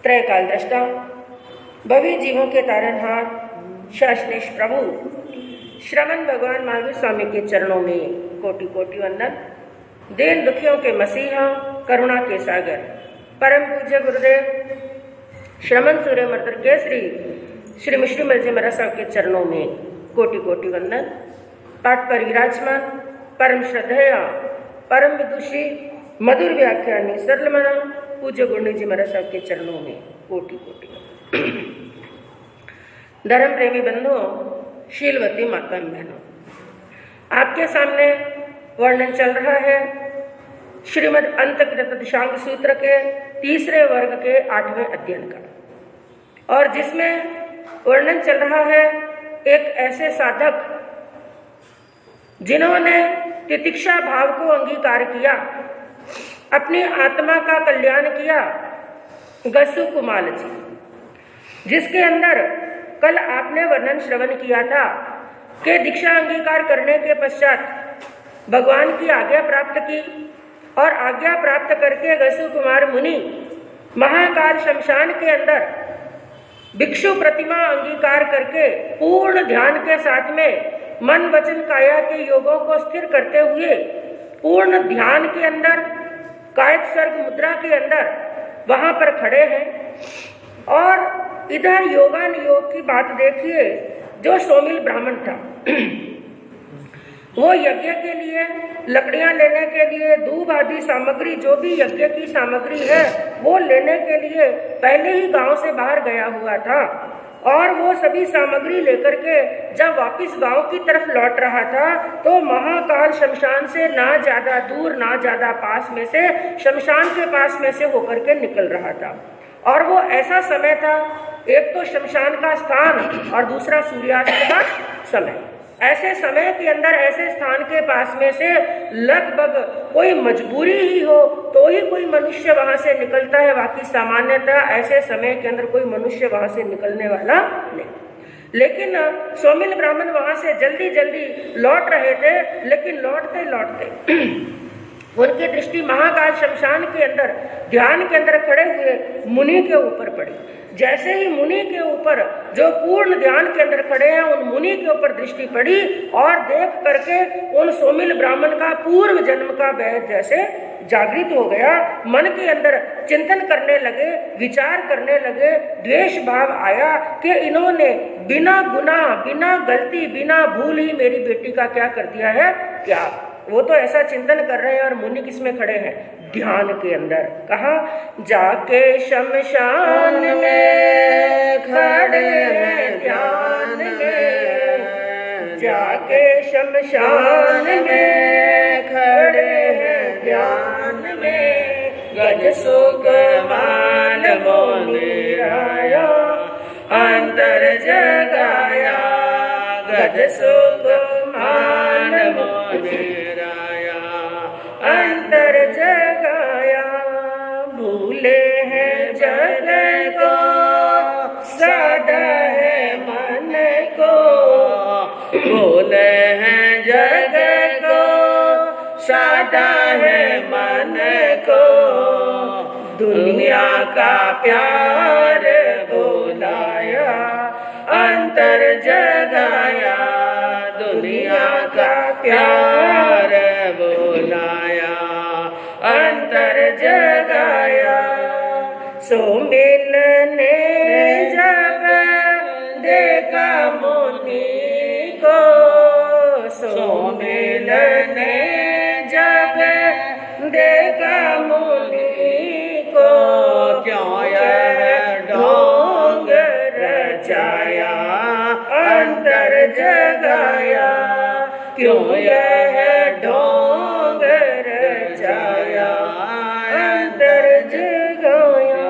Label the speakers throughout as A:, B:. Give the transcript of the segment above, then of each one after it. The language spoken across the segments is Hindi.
A: त्रयकाल दृष्टा, भवी जीवों के तारनहार, शासनेश प्रभु श्रमण भगवान महावीर स्वामी के चरणों में कोटि कोटि वंदन। दीन दुखियों के मसीहा, करुणा के सागर, परम पूज्य गुरुदेव श्रमण सूर्य मर्दर केसरी श्री मिश्री मर्जी महाराज साहब के चरणों में कोटि कोटि वंदन। पाठ पर विराजमान परम श्रद्धेया, परम विदुषी, मधुर व्याख्यानी, सरल मना पूज्य गुरु जी महाराज साहब के चरणों में कोटि कोटि। धर्म प्रेमी बंधुओं, शीलवती माता बहनों, आपके सामने वर्णन चल रहा है श्रीमद् अंतकृत दिशांग सूत्र के तीसरे वर्ग के 8वें अध्ययन का, और जिसमें वर्णन चल रहा है एक ऐसे साधक जिन्होंने तितिक्षा भाव को अंगीकार किया, अपनी आत्मा का कल्याण किया, गसु कुमाल जी, जिसके अंदर कल आपने वर्णन श्रवण किया था कि दीक्षा अंगीकार करने के पश्चात भगवान की आज्ञा प्राप्त की, और आज्ञा प्राप्त करके गसु कुमार मुनि महाकाल शमशान के अंदर भिक्षु प्रतिमा अंगीकार करके पूर्ण ध्यान के साथ में मन वचन काया के योगों को स्थिर करते हुए पूर्ण ध्यान के अंदर कायक सर्ग मुद्रा के अंदर वहां पर खड़े हैं। और इधर योगान योग की बात देखिए, जो सोमिल ब्राह्मण था वो यज्ञ के लिए लकड़ियां लेने के लिए, दूब आदि सामग्री जो भी यज्ञ की सामग्री है वो लेने के लिए पहले ही गांव से बाहर गया हुआ था, और वो सभी सामग्री लेकर के जब वापस गांव की तरफ लौट रहा था तो महाकाल शमशान से ना ज्यादा दूर ना ज्यादा पास में से, शमशान के पास में से होकर के निकल रहा था। और वो ऐसा समय था, एक तो शमशान का स्थान और दूसरा सूर्यास्त का समय। ऐसे समय के अंदर ऐसे स्थान के पास में से लगभग कोई मजबूरी ही हो तो ही कोई मनुष्य वहां से निकलता है, बाकी सामान्यतः ऐसे समय के अंदर कोई मनुष्य वहां से निकलने वाला नहीं। लेकिन सोमिल ब्राह्मण वहां से जल्दी जल्दी लौट रहे थे, लेकिन लौटते लौटते उनकी दृष्टि महाकाल शमशान के अंदर ध्यान के अंदर खड़े हुए मुनि के ऊपर पड़ी। जैसे ही मुनि के ऊपर, जो पूर्ण ध्यान के अंदर खड़े हैं, उन मुनि के ऊपर दृष्टि पड़ी और देख करके उन सोमिल ब्राह्मण का पूर्व जन्म का वैध जैसे जागृत हो गया। मन के अंदर चिंतन करने लगे, विचार करने लगे, द्वेष भाव आया कि इन्होंने बिना गुनाह, बिना गलती, बिना भूल ही मेरी बेटी का क्या कर दिया है क्या। वो तो ऐसा चिंतन कर रहे हैं, और मुनि किसमें खड़े हैं? ध्यान के अंदर। कहा, जाके शमशान में खड़े हैं ध्यान में, जाके शमशान में खड़े हैं ध्यान में, गज सुगमान मोने आया अंतर जगाया, गज सुगमान मोने अंतर जगाया, भूले हैं जग को साधा है मन को, भूले हैं जग को साधा है मन को, दुनिया का प्यार बुलाया अंतर जगाया, दुनिया का प्यार बुलाया अंतर जगाया। सो मिलने जब देखा मुनि को, सो मिलने जब देखा मुनि को, क्यों यह ढोंग रचाया अंतर जगाया, क्यों यह ढोंग रचाया अंतर जगाया।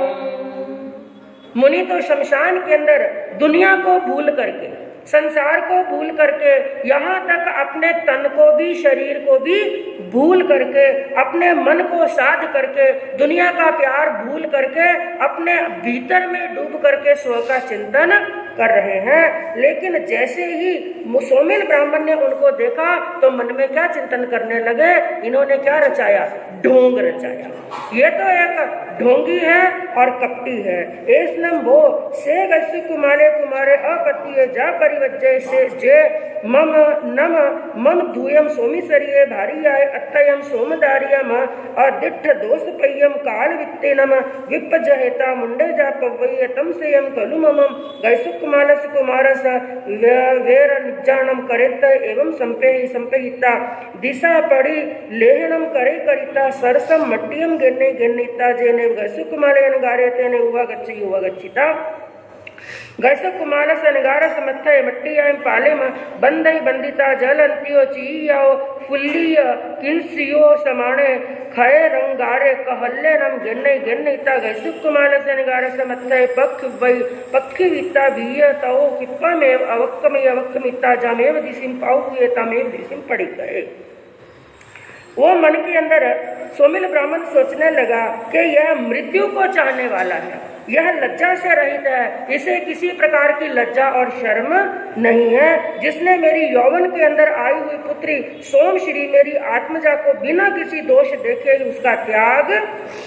A: मुनि तो शमशान के अंदर दुनिया को भूल करके, संसार को भूल करके, यहाँ तक अपने तन को भी, शरीर को भी भूल करके, अपने मन को साध करके, दुनिया का प्यार भूल करके, अपने भीतर में डूब करके स्व का चिंतन कर रहे हैं। लेकिन जैसे ही सोमिल ब्राह्मण ने उनको देखा तो मन में क्या चिंतन करने लगे, इन्होंने क्या रचाया, ढोंग रचाया। ये तो एक ढोंगी है और कपटी है। एस नम वो से गस्सु कुमारे कुमारे अपत्य जा परिवज्जय से जे मम नम मम दूयम सोमिसरिये भारी आय अत्तयम सोमदारियम अदिठ दोष पय्यम काल वित्तेनम विपजहेता मुंडे जा पवय तम सेयम कलु ममम गैसु कुमारस कुमारस वेर निज्जानम करेत एवं संपेहि संपेहिता दिशा पड़ी लेहनम करे करिता सरसम मट्टियम गेन्ने गेन्निता जेने गैसु कुमारयन गारे तेने हुआ गच्छिता गैस कुमारस नगारस मत्थय मट्टियां पालिम बंदई बंदिता जलंतियो चीयाओ फुल्लिय किंसियो समाणे खय रंगारे कहल्ले नम गेन्ने गेन्निता गैस कुमारस नगारस मत्थय पक्ष वै पक्षी विता बीय तओ किप्पमेव अवक्कमे अवक्कमिता जामेव दिसिम पाउ हुए तमेव दिसिम पड़ी गए। वो मन के अंदर सोमिल ब्राह्मण सोचने लगा कि यह मृत्यु को चाहने वाला है, यह लज्जा से रहित है, इसे किसी प्रकार की लज्जा और शर्म नहीं है। जिसने मेरी यौवन के अंदर आई हुई पुत्री सोमश्री मेरी आत्मजा को बिना किसी दोष देखे ही उसका त्याग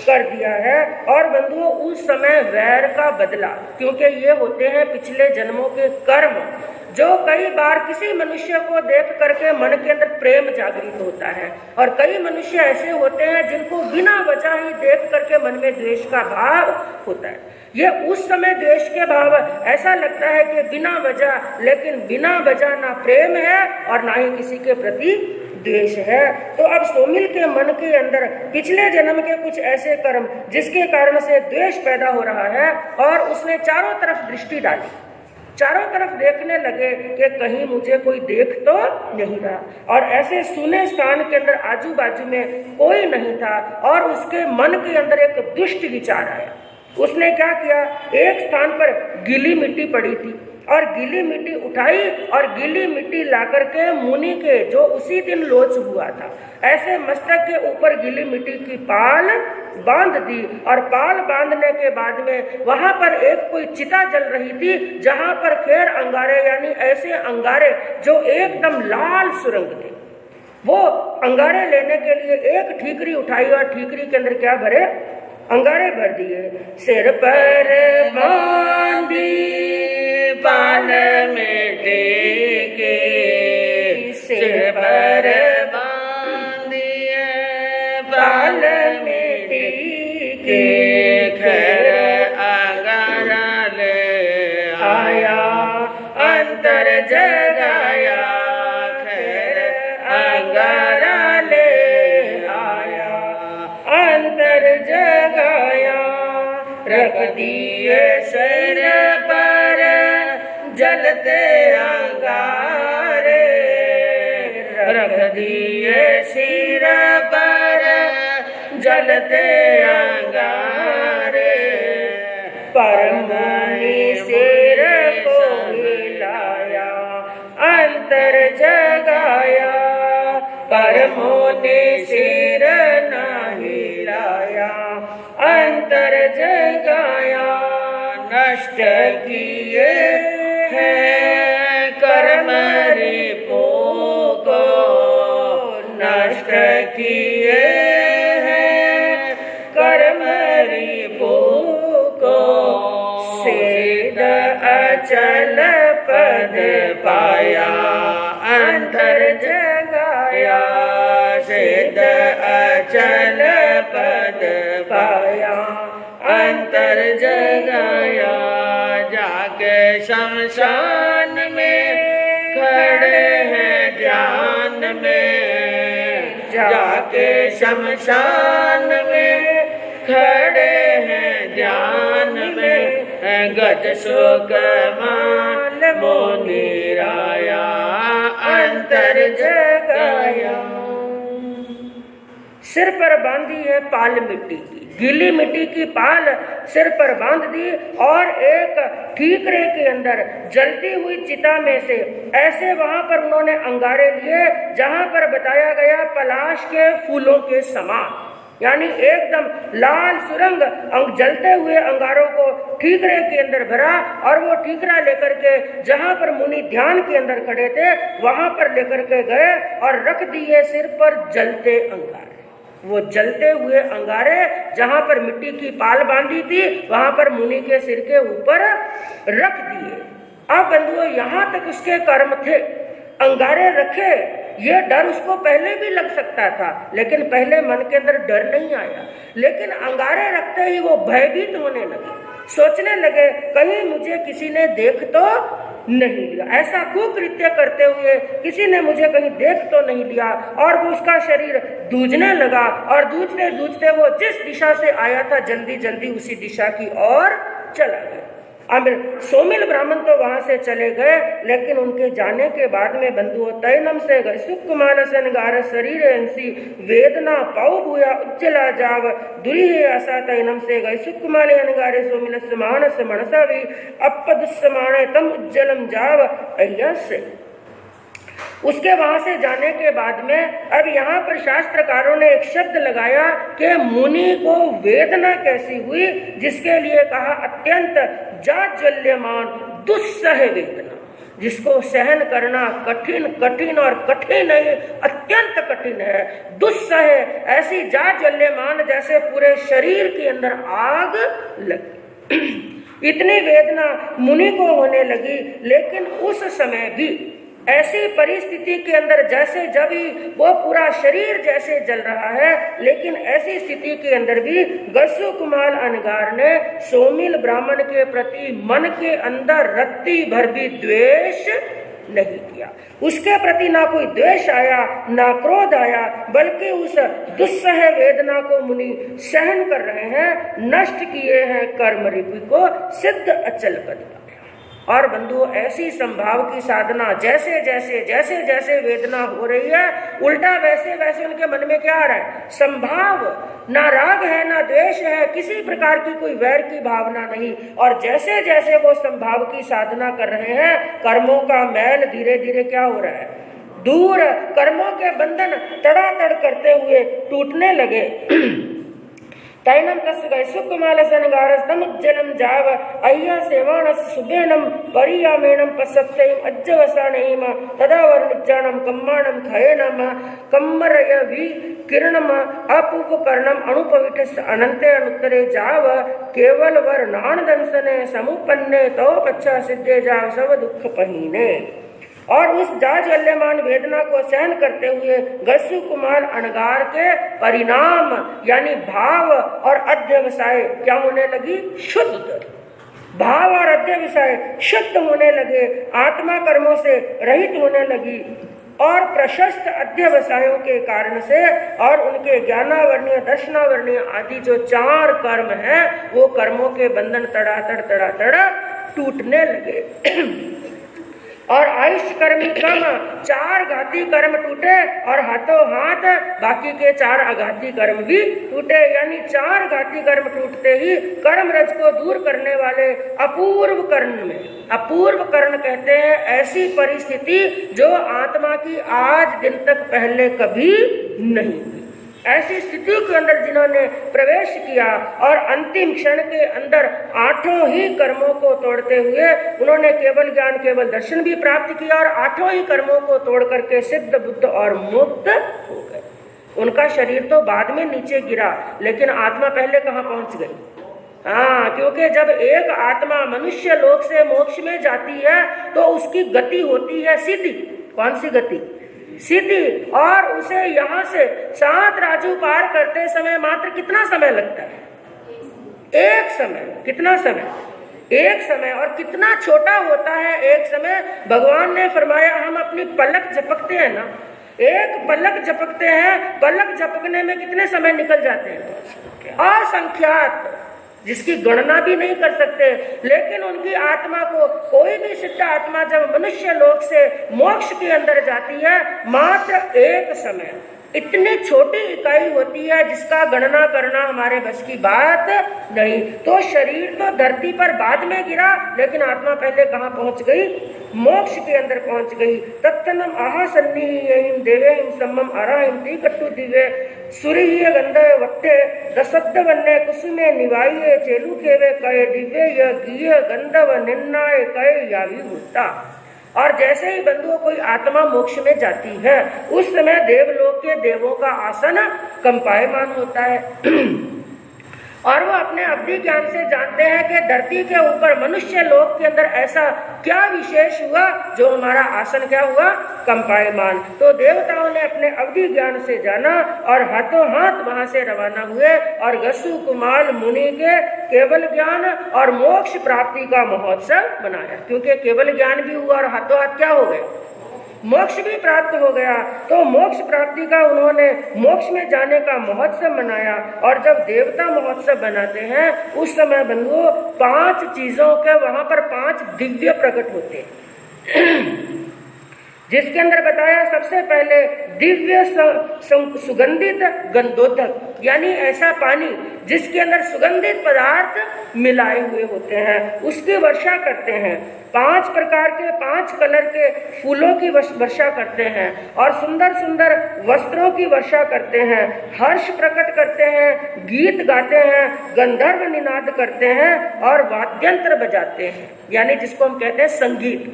A: कर दिया है। और बंधुओं, उस समय वैर का बदला, क्योंकि ये होते हैं पिछले जन्मों के कर्म, जो कई बार किसी मनुष्य को देख करके मन के अंदर प्रेम जागृत होता है, और कई मनुष्य ऐसे होते हैं जिनको बिना वजह ही देख करके मन में द्वेष का भाव होता है। ये उस समय द्वेष के भाव ऐसा लगता है कि बिना वजह, लेकिन बिना वजह ना प्रेम है और ना ही किसी के प्रति द्वेष है। तो अब सोमिल के मन के अंदर पिछले जन्म के कुछ ऐसे कर्म जिसके कारण से द्वेष पैदा हो रहा है, और उसने चारों तरफ दृष्टि डाली, चारों तरफ देखने लगे कि कहीं मुझे कोई देख तो नहीं रहा, और ऐसे सुने स्थान के अंदर आजू बाजू में कोई नहीं था, और उसके मन के अंदर एक दुष्ट विचार आया। उसने क्या किया, एक स्थान पर गीली मिट्टी पड़ी थी और गीली मिट्टी उठाई और गीली मिट्टी लाकर के मुनि के जो उसी दिन लोच हुआ था, ऐसे मस्तक के ऊपर गीली मिट्टी की पाल बांध दी, और पाल बांधने के बाद में वहां पर एक कोई चिता जल रही थी, जहां पर खेर अंगारे यानी ऐसे अंगारे जो एकदम लाल सुरंग थे। वो अंगारे लेने के लिए एक ठीकरी उठाई और ठीकरी के अंदर क्या भरे, अंगारे भर दिए। सिर पर बांधी बाल में टेके, सिर पर बांधिए बाल में टेके, खैर अंगारा ले आया अंतर जगाया, खैर अंगारा ले आया अंतर जगाया, रख दिए सिर पर जलते अंगारे, रख दिए सिर पर जलते अंगारे, परमुनि सिर को हिलाया अंतर जगाया, परमुनि सिर न हिलाया अंतर जगाया, नष्ट किए है कर्म रिपु को, नष्ट किए है कर्म रिपु को, सिद्ध अचल पद पाया अंतर जगाया, सिद्ध अचल पद पाया अंतर जगाया, जाके शमशान में खड़े हैं ध्यान में, जाके शमशान में खड़े हैं ध्यान में, गज सुख मान मोनिराया अंतर जगाया। सिर पर बांधी है पाल मिट्टी की, गीली मिट्टी की पाल सिर पर बांध दी, और एक ठीकरे के अंदर जलती हुई चिता में से ऐसे वहां पर उन्होंने अंगारे लिए जहां पर बताया गया पलाश के फूलों के समान। यानी एकदम लाल सुरंग जलते हुए अंगारों को ठीकरे के अंदर भरा और वो ठीकरा लेकर के जहां पर मुनि ध्यान के अंदर खड़े थे वहां पर लेकर के गए और रख दिए सिर पर जलते अंगारे। वो जलते हुए अंगारे जहां पर मिट्टी की पाल बांधी थी वहां पर मुनि के सिर के ऊपर रख दिए। अब बंधुओं यहाँ तक उसके कर्म थे, अंगारे रखे, ये डर उसको पहले भी लग सकता था, लेकिन पहले मन के अंदर डर नहीं आया। लेकिन अंगारे रखते ही वो भयभीत होने लगे, सोचने लगे कहीं मुझे किसी ने देख तो नहीं लिया, ऐसा कुकृत्य करते हुए किसी ने मुझे कहीं देख तो नहीं लिया। और वो उसका शरीर दूझने लगा और दूझते दूझते वो जिस दिशा से आया था जल्दी जल्दी उसी दिशा की ओर चला गया। अब सोमिल ब्राह्मण तो वहां से चले गए, लेकिन उनके जाने के बाद में बंधुओं तैनम से गए सुकुमाल सनगार शरीर अंसी वेदना पाऊ भूया उज्जला जाव दुरी आशा तैनम से गए सुकुमाल अनगारे सोमिल समान से मनसा भी अपदुस्समाने तम उज्जलम जाव अय्या से। उसके वहां से जाने के बाद में अब यहाँ पर शास्त्रकारों ने एक शब्द लगाया कि मुनि को वेदना कैसी हुई, जिसके लिए कहा अत्यंत जाज्वल्यमान दुस्सह वेदना, जिसको सहन करना कठिन कठिन और कठिन नहीं अत्यंत कठिन है। दुस्सह ऐसी जाज्वल्यमान जैसे पूरे शरीर के अंदर आग लगी। इतनी वेदना मुनि को होने लगी। लेकिन उस समय भी ऐसी परिस्थिति के अंदर जैसे जब वो पूरा शरीर जैसे जल रहा है, लेकिन ऐसी स्थिति के अंदर भी गस्सु कुमार अनगार ने सोमिल ब्राह्मण के प्रति मन के अंदर रत्ती भर भी द्वेष नहीं किया। उसके प्रति ना कोई द्वेष आया ना क्रोध आया, बल्कि उस दुस्सह वेदना को मुनि सहन कर रहे हैं, नष्ट किए हैं कर्म रिपु को, सिद्ध अचल पद। और बंधुओं ऐसी संभाव की साधना जैसे जैसे जैसे जैसे वेदना हो रही है, उल्टा वैसे वैसे उनके मन में क्या आ रहा है, संभाव, ना राग है ना द्वेष है, किसी प्रकार की कोई वैर की भावना नहीं। और जैसे जैसे वो संभाव की साधना कर रहे हैं, कर्मों का मैल धीरे धीरे क्या हो रहा है, दूर, कर्मों के बंधन तड़ातड़ करते हुए टूटने लगे। तैनम तस् गए सुकुमाल सनगारस तमुज्जलम जाव अय्या सेवाणस सुबेनम परियामेणम पसत्तयम अज्जवसानेम तदा वर्णिज्जानम कम्माणम खयेनम कम्मरय वि किरणम अपूपकर्णम अनुपविठस अनंते अनुत्तरे जाव केवल वर नान दंसने समुपन्ने तो पच्छा सिद्धे जाव सब दुख पहीने। और उस जाज्वल्यमान वेदना को सहन करते हुए गस्सु कुमार अनगार के परिणाम यानी भाव और अध्यवसाय क्या होने लगी, शुद्ध। भाव और अध्यवसाय शुद्ध होने लगे, आत्मा कर्मों से रहित होने लगी। और प्रशस्त अध्यवसायों के कारण से और उनके ज्ञानावर्णीय दर्शनावर्णीय आदि जो 4 कर्म हैं, वो कर्मों के बंधन तड़ातड़ टूटने लगे। और आयुष कर्म कम, 4 घाती कर्म टूटे और हाथों हाथ बाकी के 4 अघाती कर्म भी टूटे। यानी 4 घाती कर्म टूटते ही कर्म रज को दूर करने वाले अपूर्व कर्ण में, अपूर्व कर्ण कहते हैं ऐसी परिस्थिति जो आत्मा की आज दिन तक पहले कभी नहीं हुई। ऐसी स्थिति के अंदर जिन्होंने प्रवेश किया और अंतिम क्षण के अंदर 8 ही कर्मों को तोड़ते हुए उन्होंने केवल ज्ञान केवल दर्शन भी प्राप्त किया और 8 ही कर्मों को तोड़ करके सिद्ध बुद्ध और मुक्त हो गए। उनका शरीर तो बाद में नीचे गिरा, लेकिन आत्मा पहले कहाँ पहुंच गई। हाँ, क्योंकि जब एक आत्मा मनुष्य लोक से मोक्ष में जाती है तो उसकी गति होती है सीधी। कौन सी गति, सीधी। और उसे यहाँ से 7 राजू पार करते समय मात्र कितना समय लगता है, एक समय। कितना समय, एक समय। और कितना छोटा होता है एक समय। भगवान ने फरमाया हम अपनी पलक झपकते हैं ना, एक पलक झपकते हैं, पलक झपकने में कितने समय निकल जाते हैं, असंख्यात, जिसकी गणना भी नहीं कर सकते। लेकिन उनकी आत्मा को, कोई भी सिद्ध आत्मा जब मनुष्य लोक से मोक्ष के अंदर जाती है, मात्र एक समय, इतनी छोटी इकाई होती है जिसका गणना करना हमारे बस की बात नहीं। तो शरीर तो धरती पर बाद में गिरा, लेकिन आत्मा पहले कहाँ पहुंच गई? मोक्ष के अंदर पहुंच गई। तत्तनम आहा सन्निहिम देवेहिम सम्मम अराहिम तीकट्टु दिव्य सूर्य गंध वत्ते दशब्द वन्ने कुसुमे निवाये चेलु खेवे कहे दिव्य य गीय गंधव निन्नाय कहे यावी भूता। और जैसे ही बंधुओं कोई आत्मा मोक्ष में जाती है, उस समय देवलोक के देवों का आसन कंपायमान होता है और वो अपने अवधि ज्ञान से जानते हैं कि धरती के ऊपर मनुष्य लोक के अंदर ऐसा क्या विशेष हुआ जो हमारा आसन क्या हुआ? कंपायमान। तो देवताओं ने अपने अवधि ज्ञान से जाना और हाथों हाथ वहां से रवाना हुए और गसु कुमाल मुनि के केवल ज्ञान और मोक्ष प्राप्ति का महोत्सव मनाया। क्योंकि केवल ज्ञान भी हुआ और हाथों हाथ क्या हो गए? मोक्ष भी प्राप्त हो गया। तो मोक्ष प्राप्ति का उन्होंने मोक्ष में जाने का महोत्सव मनाया। और जब देवता महोत्सव बनाते हैं उस समय बंधुओं 5 चीजों के वहां पर 5 दिव्य प्रकट होते हैं जिसके अंदर बताया सबसे पहले दिव्य सुगंधित गंधोदक, यानी ऐसा पानी जिसके अंदर सुगंधित पदार्थ मिलाए हुए होते हैं, उसकी वर्षा करते हैं। 5 प्रकार के 5 कलर के फूलों की वर्षा करते हैं और सुंदर सुंदर वस्त्रों की वर्षा करते हैं, हर्ष प्रकट करते हैं, गीत गाते हैं, गंधर्व निनाद करते हैं और वाद्यंत्र बजाते हैं, यानी जिसको हम कहते हैं संगीत।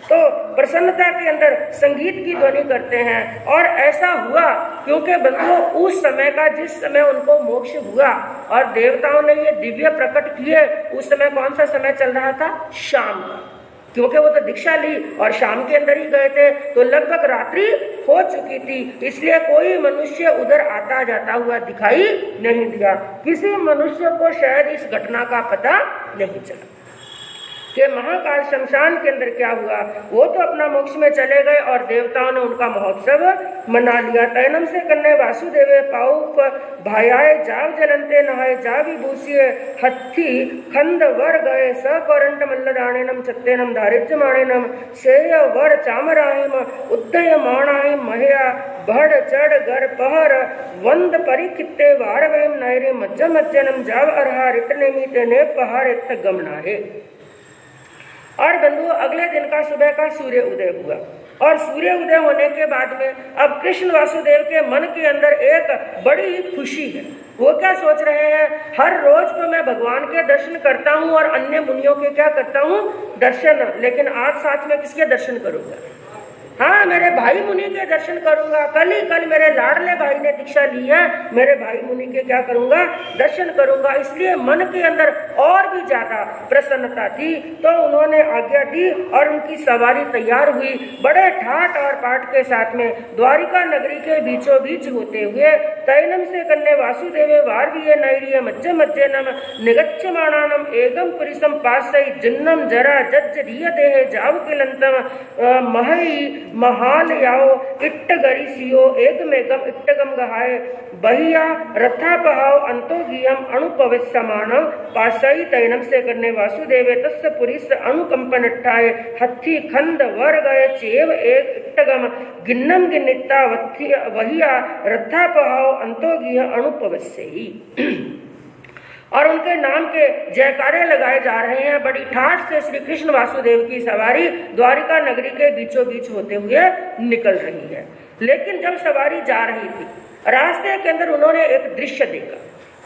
A: तो प्रसन्नता के अंदर संगीत की ध्वनि करते हैं। और ऐसा हुआ क्योंकि बंधुओं उस समय का जिस समय उनको मोक्ष हुआ और देवताओं ने ये दिव्य प्रकट किए, उस समय कौन सा समय चल रहा था? शाम का। क्योंकि वो तो दीक्षा ली और शाम के अंदर ही गए थे, तो लगभग रात्रि हो चुकी थी, इसलिए कोई मनुष्य उधर आता जाता हुआ दिखाई नहीं दिया। किसी मनुष्य को शायद इस घटना का पता नहीं चला कि महाकाल शमशान के अंदर क्या हुआ। वो तो अपना मोक्ष में चले गए और देवताओं ने उनका महोत्सव मना लिया। तैनम से कन्ने वासुदेवे पाउप भायाए जाव जलंते नहाय जा विभूषिये हत्थी खंद वर गए सकरंट मल्लदाणेनम चत्तेनम दारिद्र्यमाणेनम सेय वर चामराहिम उद्दय माणाहिम महया भड़ चढ़ गर पहर वंद परिकित्ते वारवेम नैरे मज्ज मज्जनम जाव अरहा रिटनेमीते ने पहार इत गमनाहे। और बंधुओं अगले दिन का सुबह का सूर्य उदय हुआ और सूर्य उदय होने के बाद में अब कृष्ण वासुदेव के मन के अंदर एक बड़ी खुशी है। वो क्या सोच रहे हैं? हर रोज तो मैं भगवान के दर्शन करता हूँ और अन्य मुनियों के क्या करता हूँ? दर्शन। लेकिन आज साथ में किसके दर्शन करूंगा? हाँ, मेरे भाई मुनि के दर्शन करूंगा। कल ही कल मेरे लाडले भाई ने दीक्षा ली है, मेरे भाई मुनि के क्या करूंगा? दर्शन करूंगा। इसलिए मन के अंदर और भी ज्यादा प्रसन्नता थी। तो उन्होंने आज्ञा दी और उनकी सवारी तैयार हुई। बड़े ठाट और पाट के साथ में द्वारिका नगरी के बीचों बीच होते हुए तैनम से कन्ने वासुदेवे वार्वीय नैरीय मज्ज मज्जनम निगच्छमाणानम एगम पुरिसम पासई जिन्नम जरा जज्ज रिय देहे जाव किलंतम महई महाल याओ इट्ट गरिसियो एक मेगम इट्टगम गहाय बहिया रथा पहाव अंतो गियम अणुपवित समान पासई तैनम से करने वासुदेवे तस्य पुरिस अनुकंपन अट्ठाए हत्थी खंद वर गए चेव एक इट्टगम गिन्नम गिन्निता वहिया रथा पहाव अंतो गिय अणुपवित से ही। और उनके नाम के जयकारे लगाए जा रहे हैं। बड़ी ठाठ से श्री कृष्ण वासुदेव की सवारी द्वारिका नगरी के बीचों बीच होते हुए निकल रही है। लेकिन जब सवारी जा रही थी, रास्ते के अंदर उन्होंने एक दृश्य देखा।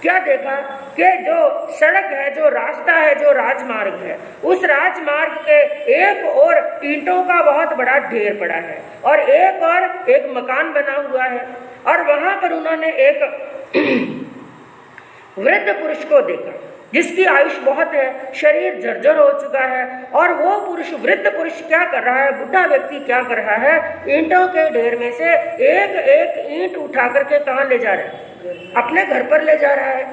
A: क्या देखा? कि जो सड़क है, जो रास्ता है, जो राजमार्ग है, उस राजमार्ग के एक और ईंटों का बहुत बड़ा ढेर पड़ा है और एक मकान बना हुआ है। और वहां पर उन्होंने एक वृद्ध पुरुष को देखा जिसकी आयुष बहुत है, शरीर जर्जर हो चुका है। और वो पुरुष, वृद्ध पुरुष क्या कर रहा है? बुढ़ा व्यक्ति क्या कर रहा है? ईंटों के ढेर में से एक एक ईंट उठा करके कहाँ ले जा रहा है? अपने घर पर ले जा रहा है,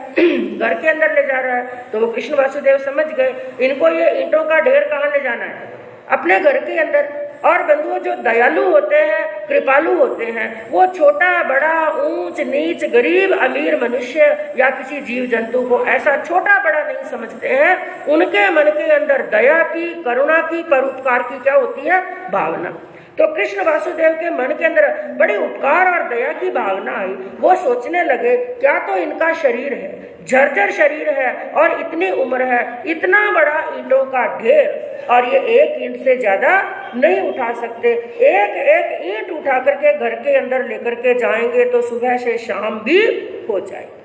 A: घर के अंदर ले जा रहा है। तो वो कृष्ण वासुदेव समझ गए इनको ये ईंटों का ढेर कहाँ ले जाना है? अपने घर के अंदर। और बंधुओं जो दयालु होते हैं, कृपालु होते हैं, वो छोटा बड़ा, ऊंच नीच, गरीब अमीर मनुष्य या किसी जीव जंतु को ऐसा छोटा बड़ा नहीं समझते हैं। उनके मन के अंदर दया की, करुणा की, परोपकार की क्या होती है? भावना। तो कृष्ण वासुदेव के मन के अंदर बड़ी उपकार और दया की भावना आई। वो सोचने लगे क्या तो इनका शरीर है, जर्जर शरीर है और इतनी उम्र है, इतना बड़ा ईंटों का ढेर, और ये एक ईंट से ज्यादा नहीं उठा सकते। एक एक ईंट उठा करके घर के अंदर लेकर के जाएंगे तो सुबह से शाम भी हो जाएगी।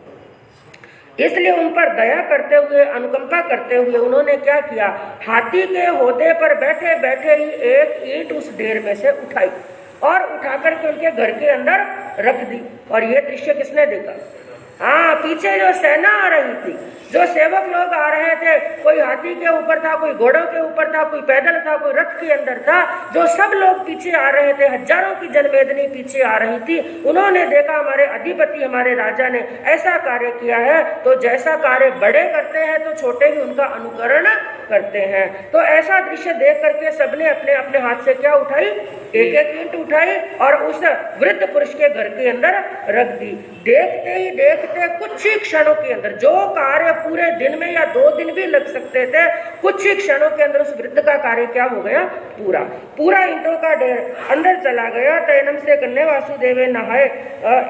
A: इसलिए उन पर दया करते हुए, अनुकंपा करते हुए उन्होंने क्या किया, हाथी के होदे पर बैठे बैठे ही एक ईंट उस ढेर में से उठाई और उठा करके उनके घर के अंदर रख दी। और ये दृश्य किसने देखा? हाँ, पीछे जो सेना आ रही थी, जो सेवक लोग आ रहे थे, कोई हाथी के ऊपर था, कोई घोड़ों के ऊपर था, कोई पैदल था, कोई रथ के अंदर था, जो सब लोग पीछे आ रहे थे, हजारों की जनमेदनी पीछे आ रही थी। उन्होंने देखा हमारे अधिपति, हमारे राजा ने ऐसा कार्य किया है, तो जैसा कार्य बड़े करते हैं तो छोटे भी उनका अनुकरण करते हैं। तो ऐसा दृश्य देख करके सबने अपने अपने हाथ से क्या उठाई, एक एक ईंट उठाई और उस वृद्ध पुरुष के घर के अंदर रख दी। देखते ही देखते कुछ ही क्षणों के अंदर, जो कार्य पूरे दिन में या 2 दिन भी लग सकते थे, कुछ ही क्षणों के अंदर उस वृद्ध का कार्य क्या हो गया, पूरा पूरा ईंटों का ढेर अंदर चला गया। तैनम से कन्ने वासुदेवे नहाए,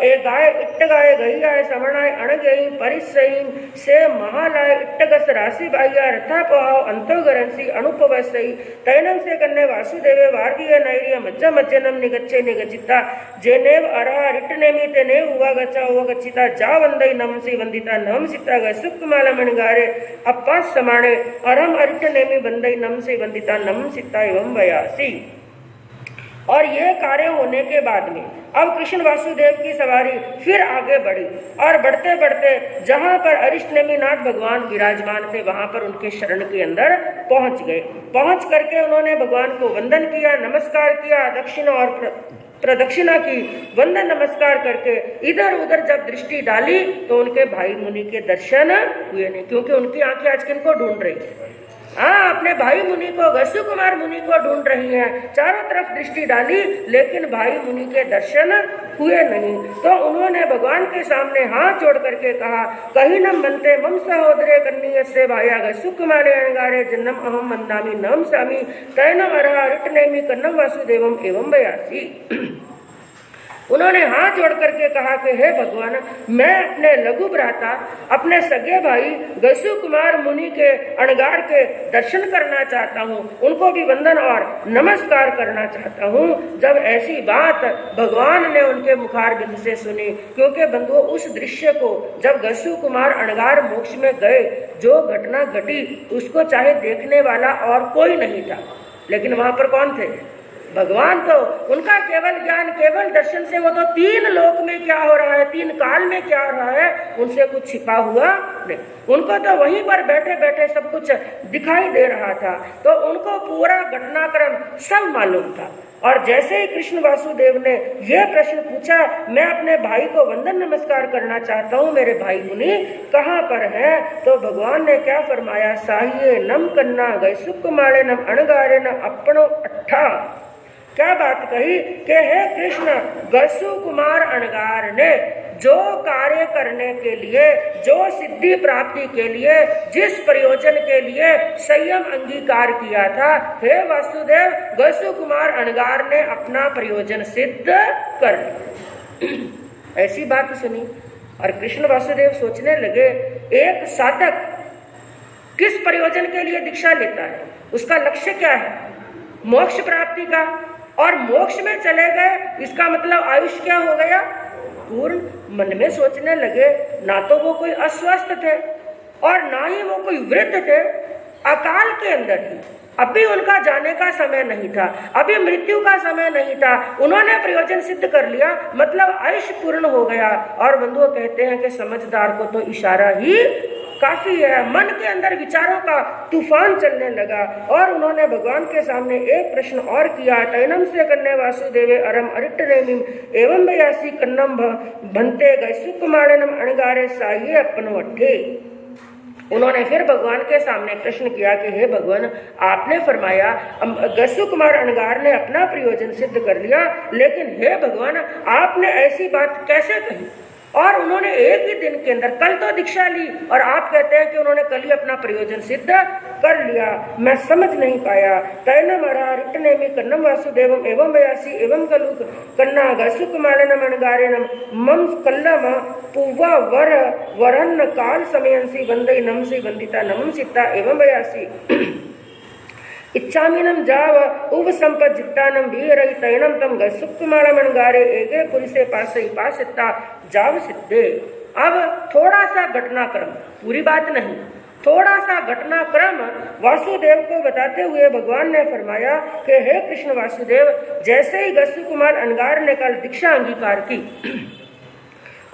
A: एक गाय इट्ट गाय गई आए सवणाए अण गई परिसई से महालाय इट्टगस राशि बाह्या रथा पहाव अंतोगरंसी अनुपवसई तैनम से कन्ने वासुदेवे वार्गीय नैर्य मज्जा मज्जनम निगच्छे निगचिता जेनेव अरहा रिट्टनेमि तेनेव हुआ गच्चा हुआ गच्चिता जा वंदई नमसी वंदिता नमसिता ग सुक्माला मणिगारे अप्पास समाणे अरम अरिट्टनेमि वंदई नमसी वंदिता नमसिता एवं वयासी। और ये कार्य होने के बाद में अब कृष्ण वासुदेव की सवारी फिर आगे बढ़ी और बढ़ते बढ़ते जहां पर अरिष्टनेमिनाथ भगवान विराजमान थे वहां पर उनके शरण के अंदर पहुंच गए। पहुंच करके उन्होंने भगवान को वंदन किया, नमस्कार किया, दक्षिण और प्रदक्षिणा की। वंदन नमस्कार करके इधर उधर जब दृष्टि डाली तो उनके भाई मुनि के दर्शन हुए नहीं, क्योंकि उनकी आंखें आज किनको ढूंढ रही है, हाँ, अपने भाई मुनि को, गस्सु कुमार मुनि को ढूंढ रही हैं। चारों तरफ दृष्टि डाली लेकिन भाई मुनि के दर्शन हुए नहीं। तो उन्होंने भगवान के सामने हाथ जोड़ करके कहा, कहीं नम बनते मम सहोदरे कन्नीय से भाया गस्सु कुमारे अणगारे जन्नम अहम वंदामि नम सामी तैनम अरहा रिट्टनेमि कन्नम वासुदेवम एवं वयासी। उन्होंने हाथ जोड़ करके कहा कि हे भगवान, मैं अपने लघु भ्राता, अपने सगे भाई गस्सु कुमार मुनि के अणगार के दर्शन करना चाहता हूँ, उनको भी वंदन और नमस्कार करना चाहता हूँ। जब ऐसी बात भगवान ने उनके मुखारबिंद से सुनी, क्योंकि बंधुओं उस दृश्य को जब गस्सु कुमार अणगार मोक्ष में गए, जो घटना घटी उसको चाहे देखने वाला और कोई नहीं था, लेकिन वहां पर कौन थे, भगवान। तो उनका केवल ज्ञान, केवल दर्शन से वो तो 3 लोक में क्या हो रहा है, 3 काल में क्या हो रहा है, उनसे कुछ छिपा हुआ नहीं। उनको तो वहीं पर बैठे बैठे सब कुछ दिखाई दे रहा था, तो उनको पूरा घटनाक्रम सब मालूम था। और जैसे ही कृष्ण वासुदेव ने यह प्रश्न पूछा, मैं अपने भाई को वंदन नमस्कार करना चाहता हूँ, मेरे भाई मुनि कहाँ पर है, तो भगवान ने क्या फरमाया, साहिये नम कन्ना गए सुख माले नम अणगारे न अपनो अट्ठा। क्या बात कही कि हे कृष्ण, गस्सु कुमार अणगार ने जो कार्य करने के लिए, जो सिद्धि प्राप्ति के लिए, जिस प्रयोजन के लिए संयम अंगीकार किया था, हे वासुदेव, गस्सु कुमार अणगार ने अपना प्रयोजन सिद्ध कर लिया। ऐसी बात सुनी और कृष्ण वासुदेव सोचने लगे, एक साधक किस प्रयोजन के लिए दीक्षा लेता है, उसका लक्ष्य क्या है, मोक्ष प्राप्ति का, और मोक्ष में चले गए, इसका मतलब आयुष्य क्या हो गया, पूर्ण। मन में सोचने लगे, ना तो वो कोई अस्वस्थ थे और ना ही वो कोई वृद्ध थे, अकाल के अंदर ही, अभी उनका जाने का समय नहीं था, अभी मृत्यु का समय नहीं था, उन्होंने प्रयोजन सिद्ध कर लिया, मतलब आयुष्य पूर्ण हो गया। और बंधुओं कहते हैं कि समझदार को तो इशारा ही काफी है। मन के अंदर विचारों का तूफान चलने लगा और उन्होंने भगवान के सामने एक प्रश्न और किया, तैनम से कन्ने वासुदेवे अरम अरिट्टनेमिं एवं वयासी कन्नम भन्ते गस्सु कुमारेनम अणगारे साहिये अपनो अट्ठे। उन्होंने फिर भगवान के सामने प्रश्न किया कि हे भगवान, आपने फरमाया गस्सु कुमार अणगार ने अपना प्रयोजन सिद्ध कर लिया, लेकिन हे भगवान, आपने ऐसी बात कैसे कही और उन्होंने एक ही दिन के अंदर, कल तो दीक्षा ली और आप कहते हैं कि उन्होंने कल ही अपना प्रयोजन सिद्ध कर लिया। मैं समझ नहीं पाया। तैनम अरारिटनेमि कन्नम वासुदेवम एवं वयासी एवं कलु कन्ना गसुकुमालनम अनगारेणम मम कल्लम पुवा वर वरन्न काल समयंसी वंदई नमसी वंदिता नमम सिता एवं वयासी इच्छामीनम जाव उव संपजित्तानम वीरई तैनम तम गसुकुमालमनगारे एके पुरुषे पासई पासिता जाव सिद्धे। अब थोड़ा सा घटनाक्रम, पूरी बात नहीं, थोड़ा सा घटनाक्रम वासुदेव को बताते हुए भगवान ने फरमाया कि हे कृष्ण वासुदेव, जैसे ही गस्सु कुमार अनगार ने कल दीक्षा अंगीकार की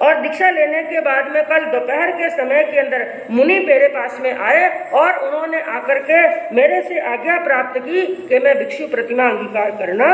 A: और दीक्षा लेने के बाद में कल दोपहर के समय के अंदर मुनि मेरे पास में आए और उन्होंने आकर के मेरे से आज्ञा प्राप्त की कि मैं भिक्षु प्रतिमा अंगीकार करना